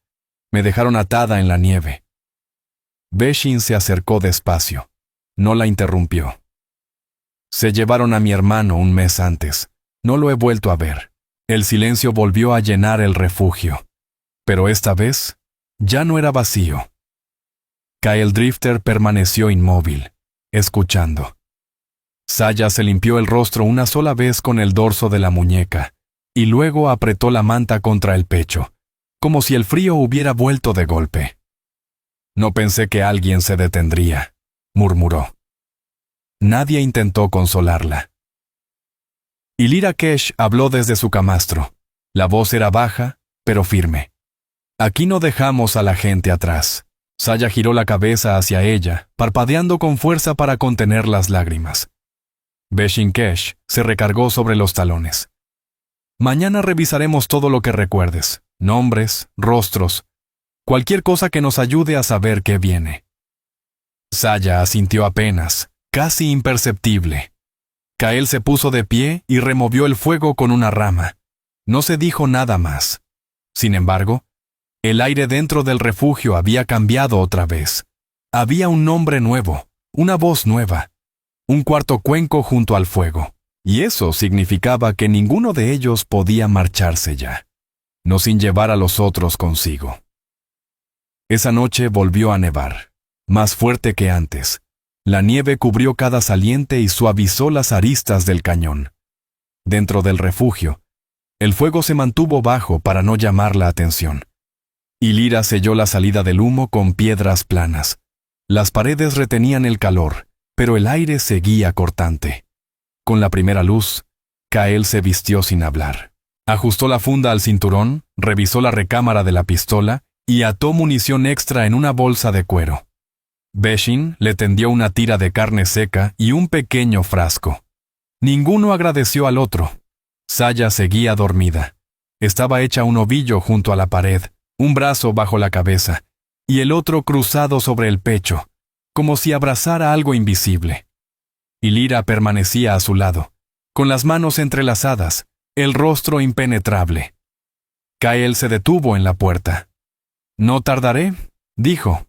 Me dejaron atada en la nieve». Beshin se acercó despacio. No la interrumpió. «Se llevaron a mi hermano un mes antes. No lo he vuelto a ver». El silencio volvió a llenar el refugio. Pero esta vez, ya no era vacío. Kael Drifter permaneció inmóvil, escuchando. Saya se limpió el rostro una sola vez con el dorso de la muñeca, y luego apretó la manta contra el pecho, como si el frío hubiera vuelto de golpe. «No pensé que alguien se detendría», murmuró. Nadie intentó consolarla. Ilira Kesh habló desde su camastro. La voz era baja, pero firme. «Aquí no dejamos a la gente atrás». Saya giró la cabeza hacia ella, parpadeando con fuerza para contener las lágrimas. Beshin Kesh se recargó sobre los talones. «Mañana revisaremos todo lo que recuerdes, nombres, rostros, cualquier cosa que nos ayude a saber qué viene». Saya asintió apenas, casi imperceptible. Kael se puso de pie y removió el fuego con una rama. No se dijo nada más. Sin embargo, el aire dentro del refugio había cambiado otra vez. Había un nombre nuevo, una voz nueva, un cuarto cuenco junto al fuego, y eso significaba que ninguno de ellos podía marcharse ya, no sin llevar a los otros consigo. Esa noche volvió a nevar, más fuerte que antes. La nieve cubrió cada saliente y suavizó las aristas del cañón. Dentro del refugio, el fuego se mantuvo bajo para no llamar la atención. Y Lira selló la salida del humo con piedras planas. Las paredes retenían el calor, pero el aire seguía cortante. Con la primera luz, Kael se vistió sin hablar. Ajustó la funda al cinturón, revisó la recámara de la pistola y ató munición extra en una bolsa de cuero. Beshin le tendió una tira de carne seca y un pequeño frasco. Ninguno agradeció al otro. Saya seguía dormida. Estaba hecha un ovillo junto a la pared, un brazo bajo la cabeza y el otro cruzado sobre el pecho, como si abrazara algo invisible. Y Lira permanecía a su lado, con las manos entrelazadas, el rostro impenetrable. Kael se detuvo en la puerta. «No tardaré», dijo.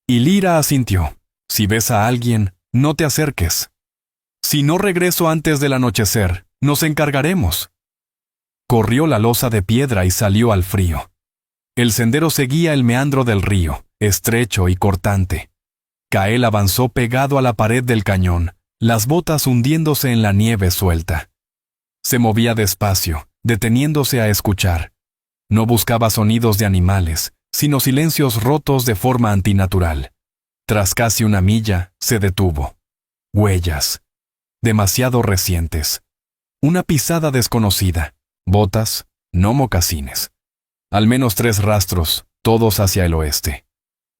Y Lira asintió. «Si ves a alguien, no te acerques. Si no regreso antes del anochecer, nos encargaremos». Corrió la losa de piedra y salió al frío. El sendero seguía el meandro del río, estrecho y cortante. Kael avanzó pegado a la pared del cañón, las botas hundiéndose en la nieve suelta. Se movía despacio, deteniéndose a escuchar. No buscaba sonidos de animales, sino silencios rotos de forma antinatural. Tras casi una milla, se detuvo. Huellas. Demasiado recientes. Una pisada desconocida. Botas, no mocasines. Al menos 3 rastros, todos hacia el oeste.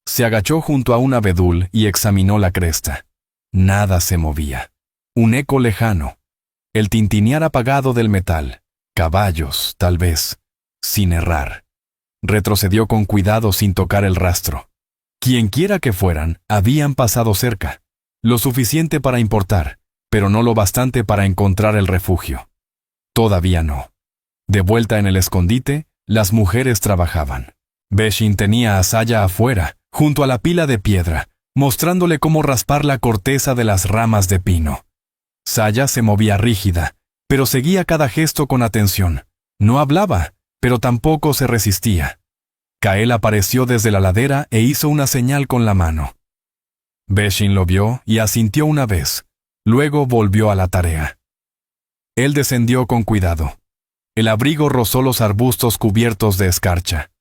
Se agachó junto a un abedul y examinó la cresta. Nada se movía. Un eco lejano. El tintinear apagado del metal. Caballos, tal vez. Sin errar. Retrocedió con cuidado sin tocar el rastro. Quienquiera que fueran, habían pasado cerca. Lo suficiente para importar, pero no lo bastante para encontrar el refugio. Todavía no. De vuelta en el escondite, las mujeres trabajaban. Beshin tenía a Saya afuera, junto a la pila de piedra, mostrándole cómo raspar la corteza de las ramas de pino. Saya se movía rígida, pero seguía cada gesto con atención. No hablaba, pero tampoco se resistía. Kael apareció desde la ladera e hizo una señal con la mano. Beshin lo vio y asintió una vez. Luego volvió a la tarea. Él descendió con cuidado. El abrigo rozó los arbustos cubiertos de escarcha.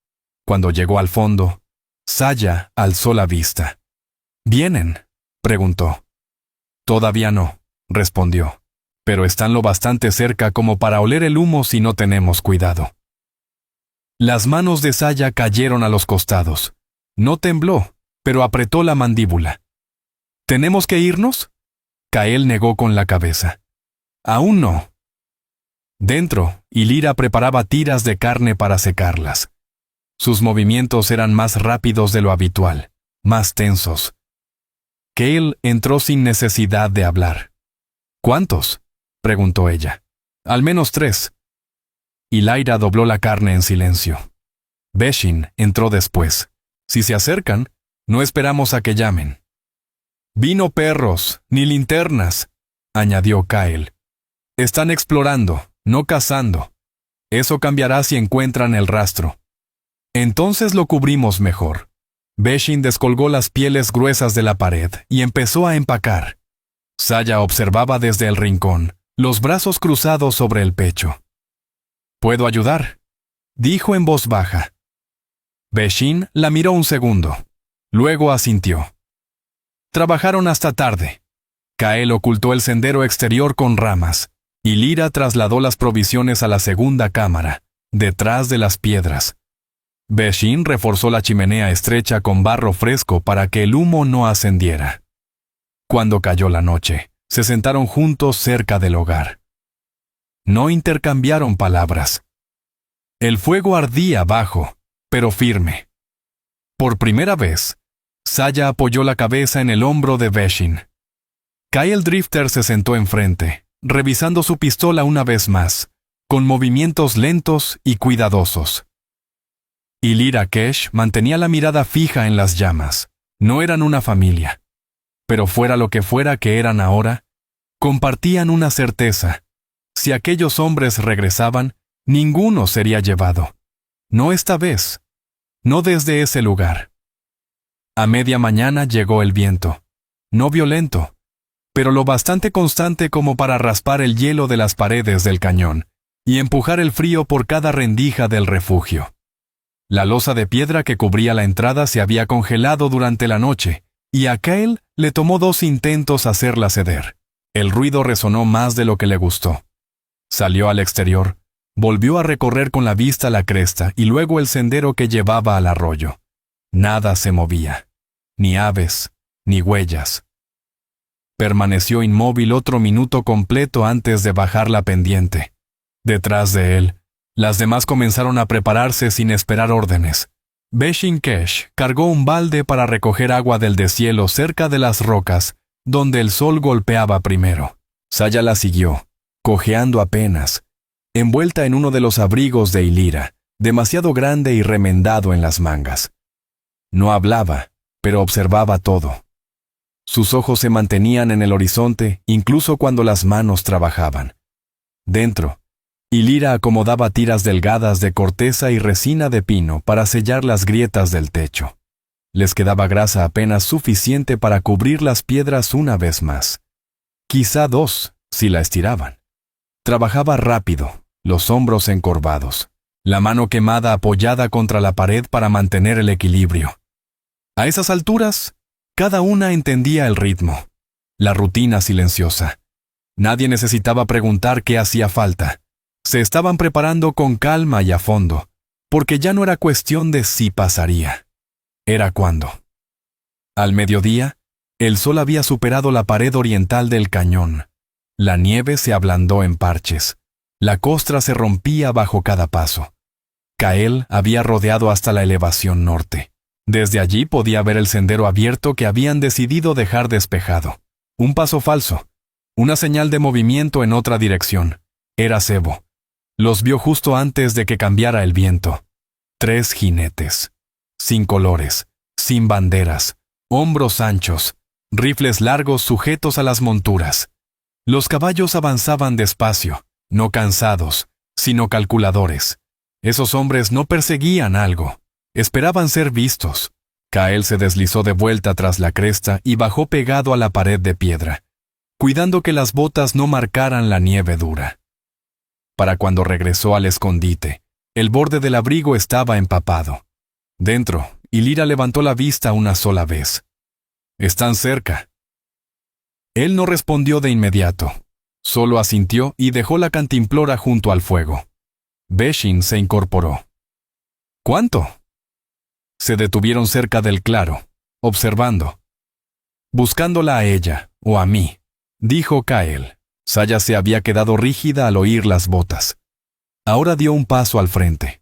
Cuando llegó al fondo, Saya alzó la vista. «¿Vienen?», preguntó. «Todavía no», respondió. «Pero están lo bastante cerca como para oler el humo si no tenemos cuidado». Las manos de Saya cayeron a los costados. No tembló, pero apretó la mandíbula. «¿Tenemos que irnos?», Kael negó con la cabeza. «Aún no». Dentro, Lira preparaba tiras de carne para secarlas. Sus movimientos eran más rápidos de lo habitual, más tensos. Kael entró sin necesidad de hablar. «¿Cuántos?», preguntó ella. «Al menos 3». Y Lyra dobló la carne en silencio. Beshin entró después. «Si se acercan, no esperamos a que llamen». «Vino perros, ni linternas», añadió Kael. «Están explorando, no cazando. Eso cambiará si encuentran el rastro». «Entonces lo cubrimos mejor». Beshin descolgó las pieles gruesas de la pared y empezó a empacar. Saya observaba desde el rincón, los brazos cruzados sobre el pecho. «¿Puedo ayudar?», dijo en voz baja. Beshin la miró un segundo. Luego asintió. Trabajaron hasta tarde. Kael ocultó el sendero exterior con ramas, y Lira trasladó las provisiones a la segunda cámara, detrás de las piedras. Beshin reforzó la chimenea estrecha con barro fresco para que el humo no ascendiera. Cuando cayó la noche, se sentaron juntos cerca del hogar. No intercambiaron palabras. El fuego ardía bajo, pero firme. Por primera vez, Saya apoyó la cabeza en el hombro de Beshin. Kael Drifter se sentó enfrente, revisando su pistola una vez más, con movimientos lentos y cuidadosos. Y Lira Kesh mantenía la mirada fija en las llamas. No eran una familia. Pero fuera lo que fuera que eran ahora, compartían una certeza. Si aquellos hombres regresaban, ninguno sería llevado. No esta vez. No desde ese lugar. A media mañana llegó el viento. no violento, pero lo bastante constante como para raspar el hielo de las paredes del cañón y empujar el frío por cada rendija del refugio. La losa de piedra que cubría la entrada se había congelado durante la noche, y a Kyle le tomó 2 intentos hacerla ceder. El ruido resonó más de lo que le gustó. Salió al exterior, volvió a recorrer con la vista la cresta y luego el sendero que llevaba al arroyo. Nada se movía, ni aves, ni huellas. Permaneció inmóvil otro minuto completo antes de bajar la pendiente. Detrás de él, las demás comenzaron a prepararse sin esperar órdenes. Beshin-Kesh cargó un balde para recoger agua del deshielo cerca de las rocas, donde el sol golpeaba primero. Saya la siguió, cojeando apenas, envuelta en uno de los abrigos de Ilira, demasiado grande y remendado en las mangas. No hablaba, pero observaba todo. Sus ojos se mantenían en el horizonte incluso cuando las manos trabajaban. Dentro, Ilira acomodaba tiras delgadas de corteza y resina de pino para sellar las grietas del techo. Les quedaba grasa apenas suficiente para cubrir las piedras una vez más. Quizá 2, si la estiraban. Trabajaba rápido, los hombros encorvados, la mano quemada apoyada contra la pared para mantener el equilibrio. A esas alturas, cada una entendía el ritmo, la rutina silenciosa. Nadie necesitaba preguntar qué hacía falta. Se estaban preparando con calma y a fondo, porque ya no era cuestión de si pasaría. Era cuándo. Al mediodía, el sol había superado la pared oriental del cañón. La nieve se ablandó en parches. La costra se rompía bajo cada paso. Kyle había rodeado hasta la elevación norte. Desde allí podía ver el sendero abierto que habían decidido dejar despejado. Un paso falso. Una señal de movimiento en otra dirección. Era cebo. Los vio justo antes de que cambiara el viento. 3 jinetes. Sin colores, sin banderas, hombros anchos, rifles largos sujetos a las monturas. Los caballos avanzaban despacio, no cansados, sino calculadores. Esos hombres no perseguían algo, esperaban ser vistos. Kyle se deslizó de vuelta tras la cresta y bajó pegado a la pared de piedra, cuidando que las botas no marcaran la nieve dura. Para cuando regresó al escondite, el borde del abrigo estaba empapado. Dentro, Ilira levantó la vista una sola vez. «Están cerca». Él no respondió de inmediato, solo asintió y dejó la cantimplora junto al fuego. Beshin se incorporó. «¿Cuánto?» Se detuvieron cerca del claro, observando. «Buscándola a ella, o a mí», dijo Kyle. Saya se había quedado rígida al oír las botas. Ahora dio un paso al frente.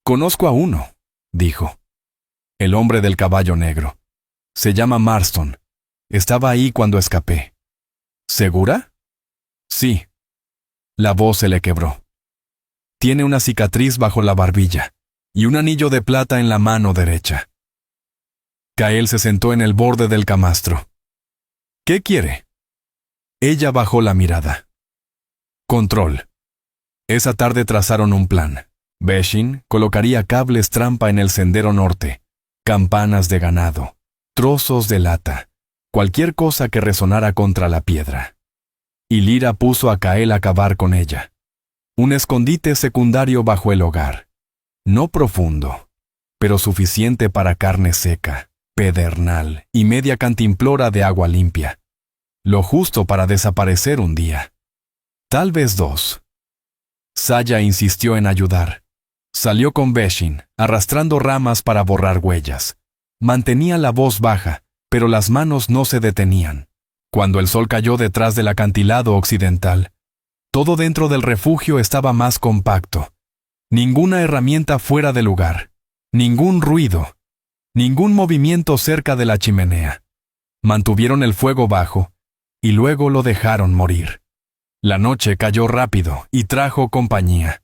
«Conozco a uno», dijo. «El hombre del caballo negro. Se llama Marston. Estaba ahí cuando escapé». «¿Segura?» «Sí». La voz se le quebró. «Tiene una cicatriz bajo la barbilla y un anillo de plata en la mano derecha». Kyle se sentó en el borde del camastro. «¿Qué quiere?» Ella bajó la mirada. Control. Esa tarde trazaron un plan. Beshin colocaría cables trampa en el sendero norte, campanas de ganado, trozos de lata, cualquier cosa que resonara contra la piedra. Ilira puso a Kyle a acabar con ella. Un escondite secundario bajo el hogar. No profundo, pero suficiente para carne seca, pedernal y media cantimplora de agua limpia. Lo justo para desaparecer un día. Tal vez 2. Saya insistió en ayudar. Salió con Beshin, arrastrando ramas para borrar huellas. Mantenía la voz baja, pero las manos no se detenían. Cuando el sol cayó detrás del acantilado occidental, todo dentro del refugio estaba más compacto. Ninguna herramienta fuera de lugar. Ningún ruido. Ningún movimiento cerca de la chimenea. Mantuvieron el fuego bajo, y luego lo dejaron morir. La noche cayó rápido y trajo compañía.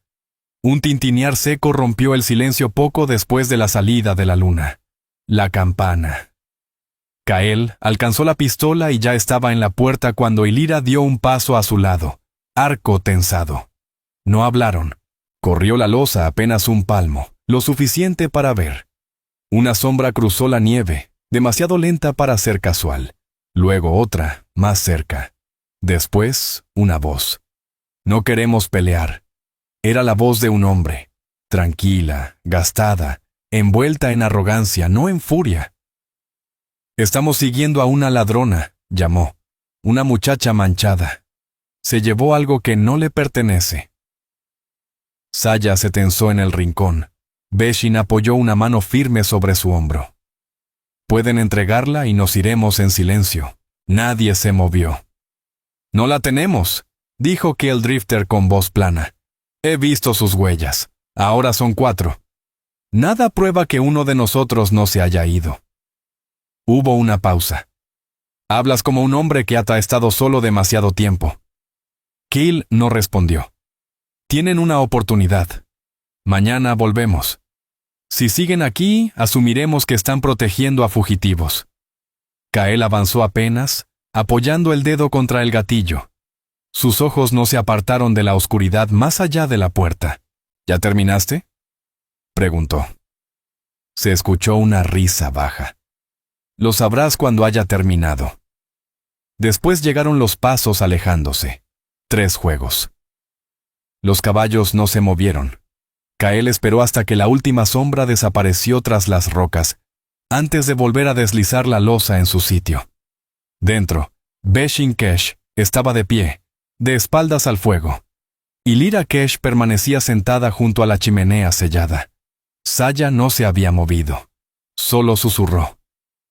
Un tintinear seco rompió el silencio poco después de la salida de la luna. La campana. Kyle alcanzó la pistola y ya estaba en la puerta cuando Ilira dio un paso a su lado, arco tensado. No hablaron. Corrió la losa apenas un palmo, lo suficiente para ver. Una sombra cruzó la nieve, demasiado lenta para ser casual. Luego otra, más cerca. Después, una voz. No queremos pelear. Era la voz de un hombre, tranquila, gastada, envuelta en arrogancia, no en furia. Estamos siguiendo a una ladrona, llamó. Una muchacha manchada. Se llevó algo que no le pertenece. Saya se tensó en el rincón. Beshin apoyó una mano firme sobre su hombro. Pueden entregarla y nos iremos en silencio. Nadie se movió. No la tenemos, dijo Keldrifter con voz plana. He visto sus huellas. Ahora son 4. Nada prueba que uno de nosotros no se haya ido. Hubo una pausa. Hablas como un hombre que ha estado solo demasiado tiempo. Keel no respondió. Tienen una oportunidad. Mañana volvemos. Si siguen aquí, asumiremos que están protegiendo a fugitivos. Kael avanzó apenas, apoyando el dedo contra el gatillo. Sus ojos no se apartaron de la oscuridad más allá de la puerta. ¿Ya terminaste?, preguntó. Se escuchó una risa baja. Lo sabrás cuando haya terminado. Después llegaron los pasos alejándose. 3 juegos. Los caballos no se movieron. Kael esperó hasta que la última sombra desapareció tras las rocas, antes de volver a deslizar la losa en su sitio. Dentro, Beshin Kesh estaba de pie, de espaldas al fuego. Y Lyra Kesh permanecía sentada junto a la chimenea sellada. Saya no se había movido. Solo susurró.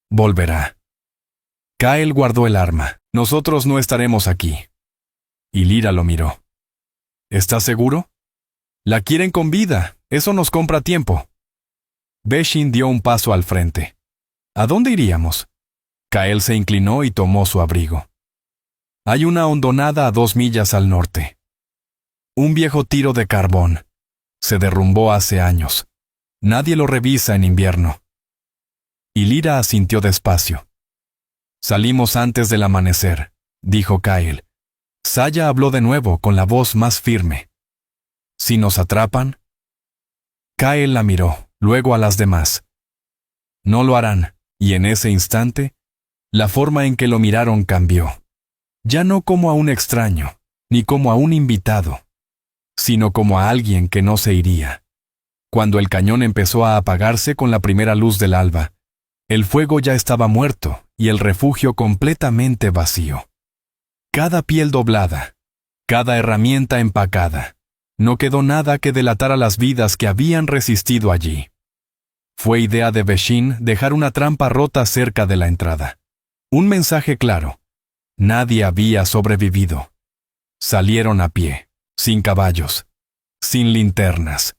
Volverá. Kael guardó el arma. Nosotros no estaremos aquí. Y Lyra lo miró. ¿Estás seguro? La quieren con vida. Eso nos compra tiempo. Beshin dio un paso al frente. ¿A dónde iríamos? Kael se inclinó y tomó su abrigo. Hay una hondonada a 2 millas al norte. Un viejo tiro de carbón. Se derrumbó hace años. Nadie lo revisa en invierno. Y Lyra asintió despacio. Salimos antes del amanecer, dijo Kael. Saya habló de nuevo con la voz más firme. ¿Si nos atrapan? Kael la miró, luego a las demás. No lo harán, y en ese instante, la forma en que lo miraron cambió. Ya no como a un extraño, ni como a un invitado, sino como a alguien que no se iría. Cuando el cañón empezó a apagarse con la primera luz del alba, el fuego ya estaba muerto y el refugio completamente vacío. Cada piel doblada, cada herramienta empacada. No quedó nada que delatara las vidas que habían resistido allí. Fue idea de Beshin dejar una trampa rota cerca de la entrada. Un mensaje claro. Nadie había sobrevivido. Salieron a pie, sin caballos, sin linternas.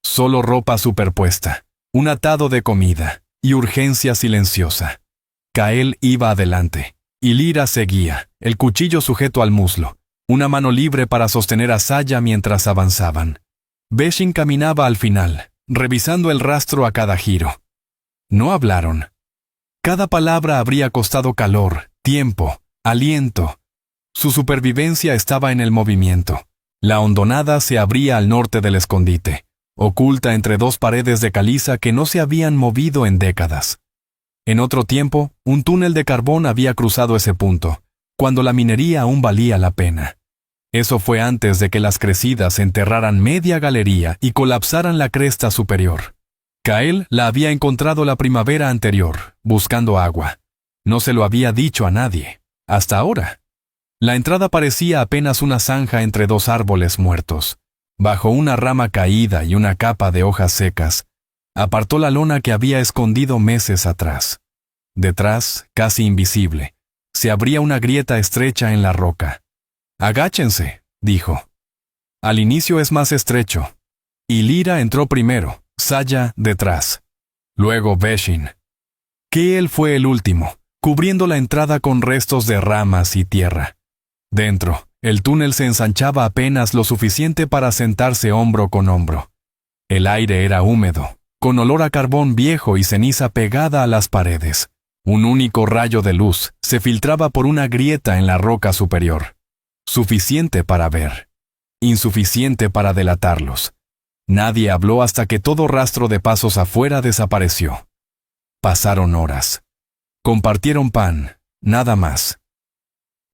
Solo ropa superpuesta, un atado de comida y urgencia silenciosa. Kael iba adelante, y Lyra seguía, el cuchillo sujeto al muslo, una mano libre para sostener a Saya mientras avanzaban. Beshin caminaba al final, revisando el rastro a cada giro. No hablaron. Cada palabra habría costado calor, tiempo, aliento. Su supervivencia estaba en el movimiento. La hondonada se abría al norte del escondite, oculta entre 2 paredes de caliza que no se habían movido en décadas. En otro tiempo, un túnel de carbón había cruzado ese punto, cuando la minería aún valía la pena. Eso fue antes de que las crecidas enterraran media galería y colapsaran la cresta superior. Kael la había encontrado la primavera anterior, buscando agua. No se lo había dicho a nadie, hasta ahora. La entrada parecía apenas una zanja entre 2 árboles muertos. Bajo una rama caída y una capa de hojas secas, apartó la lona que había escondido meses atrás. Detrás, casi invisible, se abría una grieta estrecha en la roca. «Agáchense», dijo. Al inicio es más estrecho. Y Lyra entró primero, Saya detrás. Luego Beshin. Kael fue el último, cubriendo la entrada con restos de ramas y tierra. Dentro, el túnel se ensanchaba apenas lo suficiente para sentarse hombro con hombro. El aire era húmedo, con olor a carbón viejo y ceniza pegada a las paredes. Un único rayo de luz se filtraba por una grieta en la roca superior. Suficiente para ver. Insuficiente para delatarlos. Nadie habló hasta que todo rastro de pasos afuera desapareció. Pasaron horas. Compartieron pan, nada más.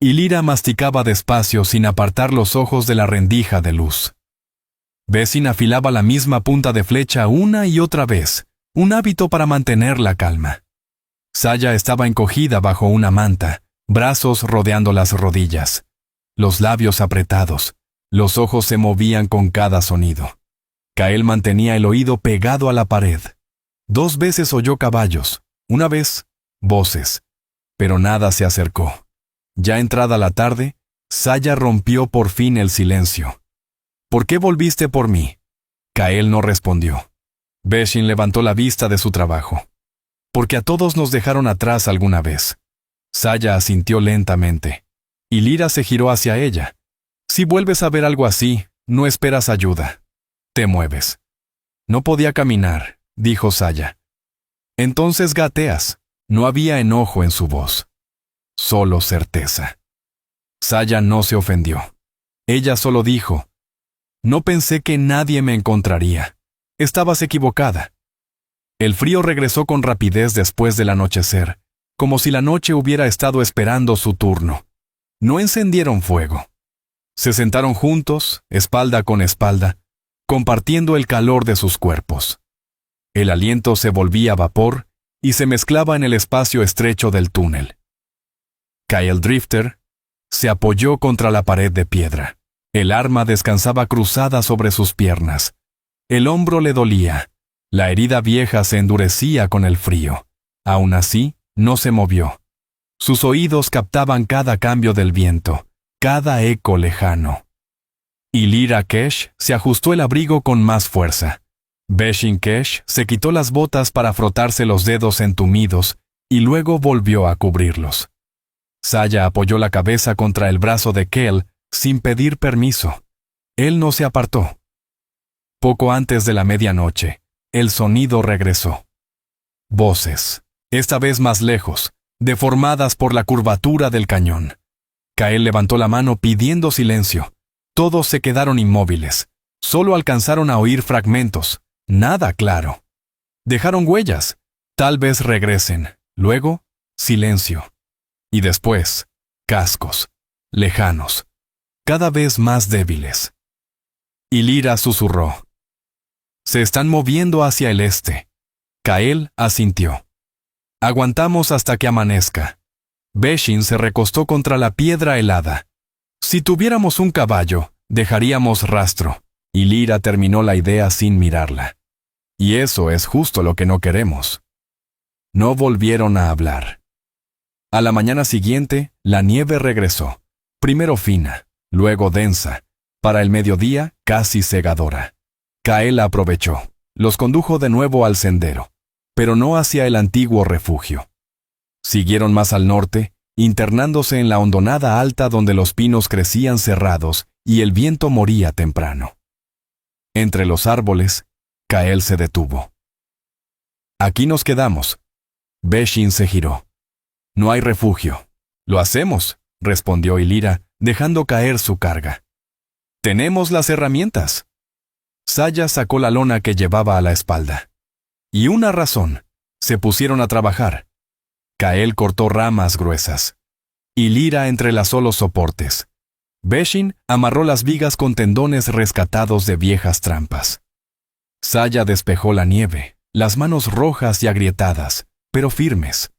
Y Lyra masticaba despacio sin apartar los ojos de la rendija de luz. Bessin afilaba la misma punta de flecha una y otra vez, un hábito para mantener la calma. Saya estaba encogida bajo una manta, brazos rodeando las rodillas, los labios apretados, los ojos se movían con cada sonido. Kael mantenía el oído pegado a la pared. 2 veces oyó caballos, una vez, voces, pero nada se acercó. Ya entrada la tarde, Saya rompió por fin el silencio. ¿Por qué volviste por mí? Kael no respondió. Bessin levantó la vista de su trabajo. Porque a todos nos dejaron atrás alguna vez. Saya asintió lentamente. Y Lyra se giró hacia ella. Si vuelves a ver algo así, no esperas ayuda. Te mueves. No podía caminar, dijo Saya. Entonces gateas. No había enojo en su voz. Solo certeza. Saya no se ofendió. Ella solo dijo, no pensé que nadie me encontraría. Estabas equivocada. El frío regresó con rapidez después del anochecer, como si la noche hubiera estado esperando su turno. No encendieron fuego. Se sentaron juntos, espalda con espalda, compartiendo el calor de sus cuerpos. El aliento se volvía vapor y se mezclaba en el espacio estrecho del túnel. Kyle Drifter se apoyó contra la pared de piedra. El arma descansaba cruzada sobre sus piernas. El hombro le dolía. La herida vieja se endurecía con el frío. Aún así, no se movió. Sus oídos captaban cada cambio del viento, cada eco lejano. Y Lyra Kesh se ajustó el abrigo con más fuerza. Beshin Kesh se quitó las botas para frotarse los dedos entumidos y luego volvió a cubrirlos. Saya apoyó la cabeza contra el brazo de Kel sin pedir permiso. Él no se apartó. Poco antes de la medianoche, el sonido regresó. Voces, esta vez más lejos, deformadas por la curvatura del cañón. Kael levantó la mano pidiendo silencio. Todos se quedaron inmóviles. Solo alcanzaron a oír fragmentos. Nada claro. Dejaron huellas. Tal vez regresen. Luego, silencio. Y después, cascos. Lejanos. Cada vez más débiles. Y Lyra susurró. Se están moviendo hacia el este. Kael asintió. Aguantamos hasta que amanezca. Beshin se recostó contra la piedra helada. Si tuviéramos un caballo, dejaríamos rastro. Y Lyra terminó la idea sin mirarla. Y eso es justo lo que no queremos. No volvieron a hablar. A la mañana siguiente, la nieve regresó. Primero fina, luego densa. Para el mediodía, casi cegadora. Kael aprovechó. Los condujo de nuevo al sendero, pero no hacia el antiguo refugio. Siguieron más al norte, internándose en la hondonada alta donde los pinos crecían cerrados y el viento moría temprano. Entre los árboles, Kael se detuvo. Aquí nos quedamos. Beshin se giró. No hay refugio. Lo hacemos, respondió Lyra, dejando caer su carga. Tenemos las herramientas. Saya sacó la lona que llevaba a la espalda. Y una razón. Se pusieron a trabajar. Kael cortó ramas gruesas. Y Lyra entrelazó los soportes. Beshin amarró las vigas con tendones rescatados de viejas trampas. Saya despejó la nieve, las manos rojas y agrietadas, pero firmes.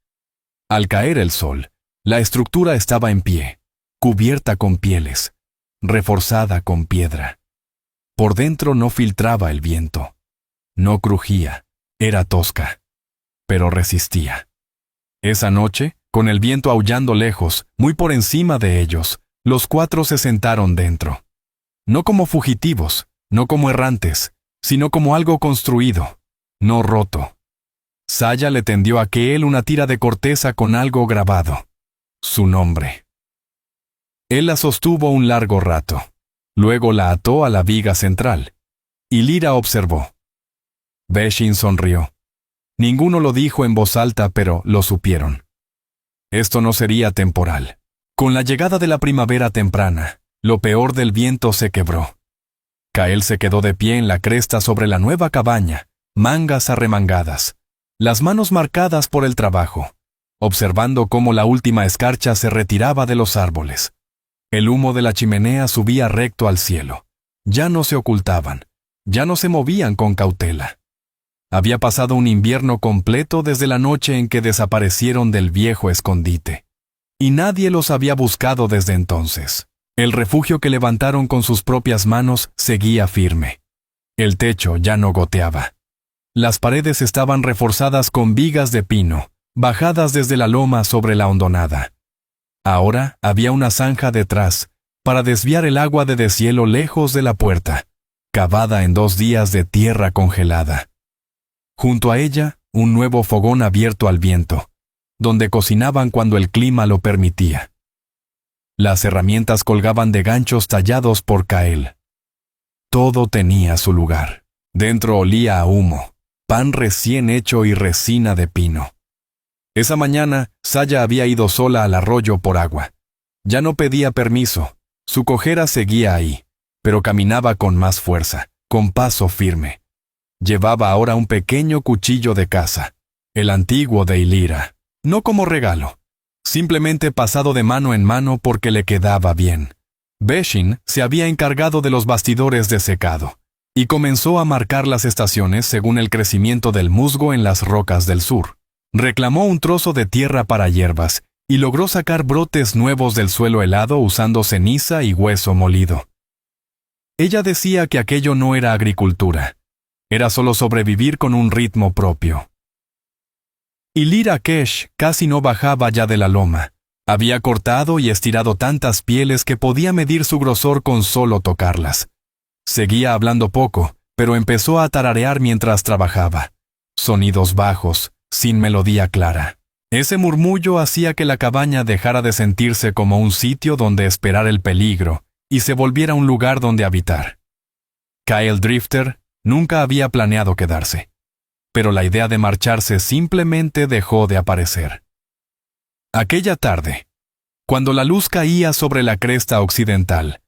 Al caer el sol, la estructura estaba en pie, cubierta con pieles, reforzada con piedra. Por dentro no filtraba el viento. No crujía, era tosca, pero resistía. Esa noche, con el viento aullando lejos, muy por encima de ellos, los 4 se sentaron dentro. No como fugitivos, no como errantes, sino como algo construido, no roto. Saya le tendió a Kael una tira de corteza con algo grabado. Su nombre. Él la sostuvo un largo rato. Luego la ató a la viga central. Y Lyra observó. Beshin sonrió. Ninguno lo dijo en voz alta, pero lo supieron. Esto no sería temporal. Con la llegada de la primavera temprana, lo peor del viento se quebró. Kael se quedó de pie en la cresta sobre la nueva cabaña, mangas arremangadas, las manos marcadas por el trabajo. observando cómo la última escarcha se retiraba de los árboles. El humo de la chimenea subía recto al cielo. Ya no se ocultaban, ya no se movían con cautela. Había pasado un invierno completo desde la noche en que desaparecieron del viejo escondite. Y nadie los había buscado desde entonces. El refugio que levantaron con sus propias manos seguía firme. El techo ya no goteaba. Las paredes estaban reforzadas con vigas de pino, bajadas desde la loma sobre la hondonada. Ahora había una zanja detrás, para desviar el agua de deshielo lejos de la puerta, cavada en 2 días de tierra congelada. Junto a ella, un nuevo fogón abierto al viento, donde cocinaban cuando el clima lo permitía. Las herramientas colgaban de ganchos tallados por Kael. Todo tenía su lugar. Dentro olía a humo, pan recién hecho y resina de pino. Esa mañana, Saya había ido sola al arroyo por agua. Ya no pedía permiso. Su cojera seguía ahí, pero caminaba con más fuerza, con paso firme. Llevaba ahora un pequeño cuchillo de caza, el antiguo de Ilira, no como regalo, simplemente pasado de mano en mano porque le quedaba bien. Beshin se había encargado de los bastidores de secado, y comenzó a marcar las estaciones según el crecimiento del musgo en las rocas del sur. Reclamó un trozo de tierra para hierbas, y logró sacar brotes nuevos del suelo helado usando ceniza y hueso molido. Ella decía que aquello no era agricultura, era solo sobrevivir con un ritmo propio. Ilira Kesh casi no bajaba ya de la loma. Había cortado y estirado tantas pieles que podía medir su grosor con solo tocarlas. Seguía hablando poco, pero empezó a tararear mientras trabajaba. Sonidos bajos, sin melodía clara. Ese murmullo hacía que la cabaña dejara de sentirse como un sitio donde esperar el peligro y se volviera un lugar donde habitar. Kyle Drifter nunca había planeado quedarse, pero la idea de marcharse simplemente dejó de aparecer. Aquella tarde, cuando la luz caía sobre la cresta occidental,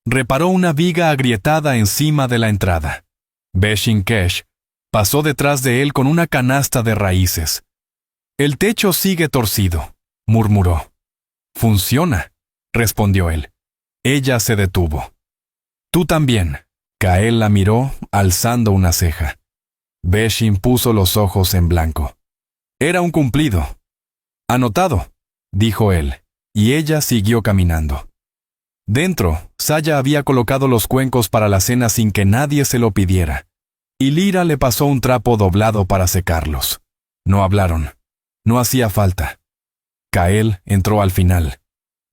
reparó una viga agrietada encima de la entrada. Beshin Kesh pasó detrás de él con una canasta de raíces. «El techo sigue torcido», murmuró. «Funciona», respondió él. Ella se detuvo. «Tú también». Kael la miró, alzando una ceja. Beshin puso los ojos en blanco. Era un cumplido. «Anotado», dijo él, y ella siguió caminando. Dentro, Saya había colocado los cuencos para la cena sin que nadie se lo pidiera. Y Lira le pasó un trapo doblado para secarlos. No hablaron. No hacía falta. Kael entró al final.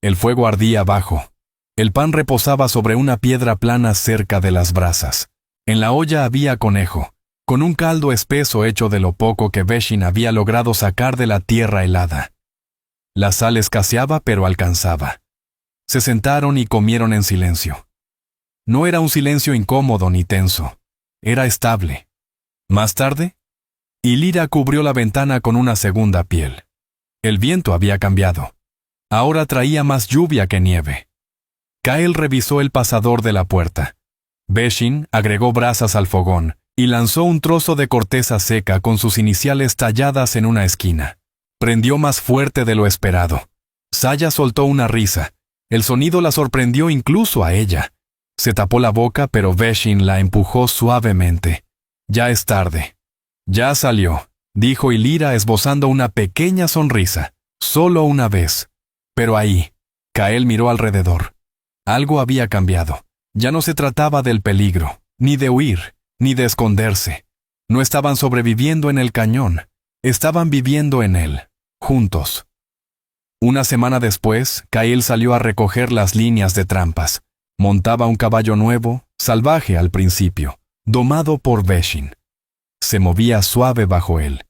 El fuego ardía abajo. El pan reposaba sobre una piedra plana cerca de las brasas. En la olla había conejo, con un caldo espeso hecho de lo poco que Beshin había logrado sacar de la tierra helada. La sal escaseaba pero alcanzaba. Se sentaron y comieron en silencio. No era un silencio incómodo ni tenso. Era estable. Más tarde, Ilira cubrió la ventana con una segunda piel. El viento había cambiado. Ahora traía más lluvia que nieve. Kael revisó el pasador de la puerta. Beshin agregó brasas al fogón y lanzó un trozo de corteza seca con sus iniciales talladas en una esquina. Prendió más fuerte de lo esperado. Saya soltó una risa. El sonido la sorprendió incluso a ella. Se tapó la boca, pero Beshin la empujó suavemente. «Ya es tarde». «Ya salió», dijo Ilira esbozando una pequeña sonrisa. «Solo una vez». Pero ahí, Kael miró alrededor. Algo había cambiado. Ya no se trataba del peligro, ni de huir, ni de esconderse. No estaban sobreviviendo en el cañón. Estaban viviendo en él, juntos. Una semana después, Kael salió a recoger las líneas de trampas. Montaba un caballo nuevo, salvaje al principio, domado por Beshin. Se movía suave bajo él.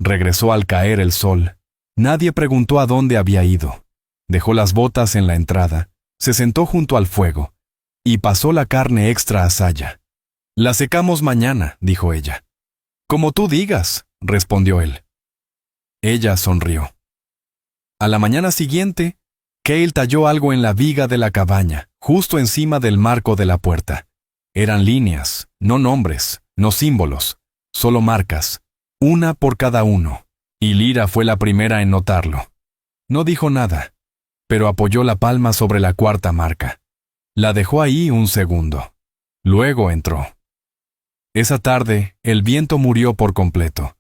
Regresó al caer el sol. Nadie preguntó a dónde había ido. Dejó las botas en la entrada, se sentó junto al fuego, y pasó la carne extra a Saya. «La secamos mañana», dijo ella. «Como tú digas», respondió él. Ella sonrió. A la mañana siguiente, Kael talló algo en la viga de la cabaña, justo encima del marco de la puerta. Eran líneas, no nombres, no símbolos, solo marcas, una por cada uno. y Lira fue la primera en notarlo. No dijo nada, pero apoyó la palma sobre la cuarta marca. La dejó ahí un segundo. Luego entró. Esa tarde, el viento murió por completo.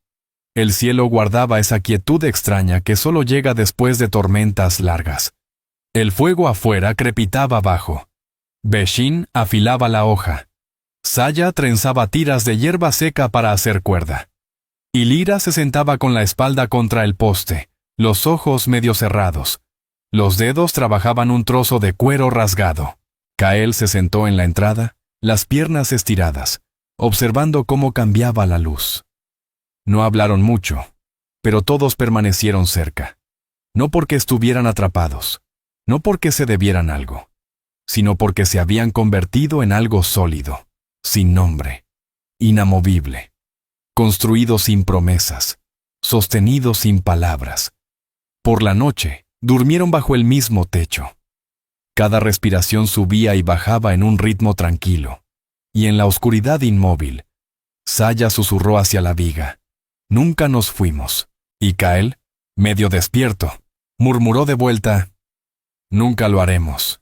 El cielo guardaba esa quietud extraña que solo llega después de tormentas largas. El fuego afuera crepitaba abajo. Beshin afilaba la hoja. Saya trenzaba tiras de hierba seca para hacer cuerda. Y Lira se sentaba con la espalda contra el poste, los ojos medio cerrados. Los dedos trabajaban un trozo de cuero rasgado. Kael se sentó en la entrada, las piernas estiradas, observando cómo cambiaba la luz. No hablaron mucho, pero todos permanecieron cerca. No porque estuvieran atrapados, no porque se debieran algo, sino porque se habían convertido en algo sólido, sin nombre, inamovible, construido sin promesas, sostenido sin palabras. Por la noche, durmieron bajo el mismo techo. Cada respiración subía y bajaba en un ritmo tranquilo, y en la oscuridad inmóvil, Saya susurró hacia la viga: «Nunca nos fuimos». Y Kael, medio despierto, murmuró de vuelta: «Nunca lo haremos».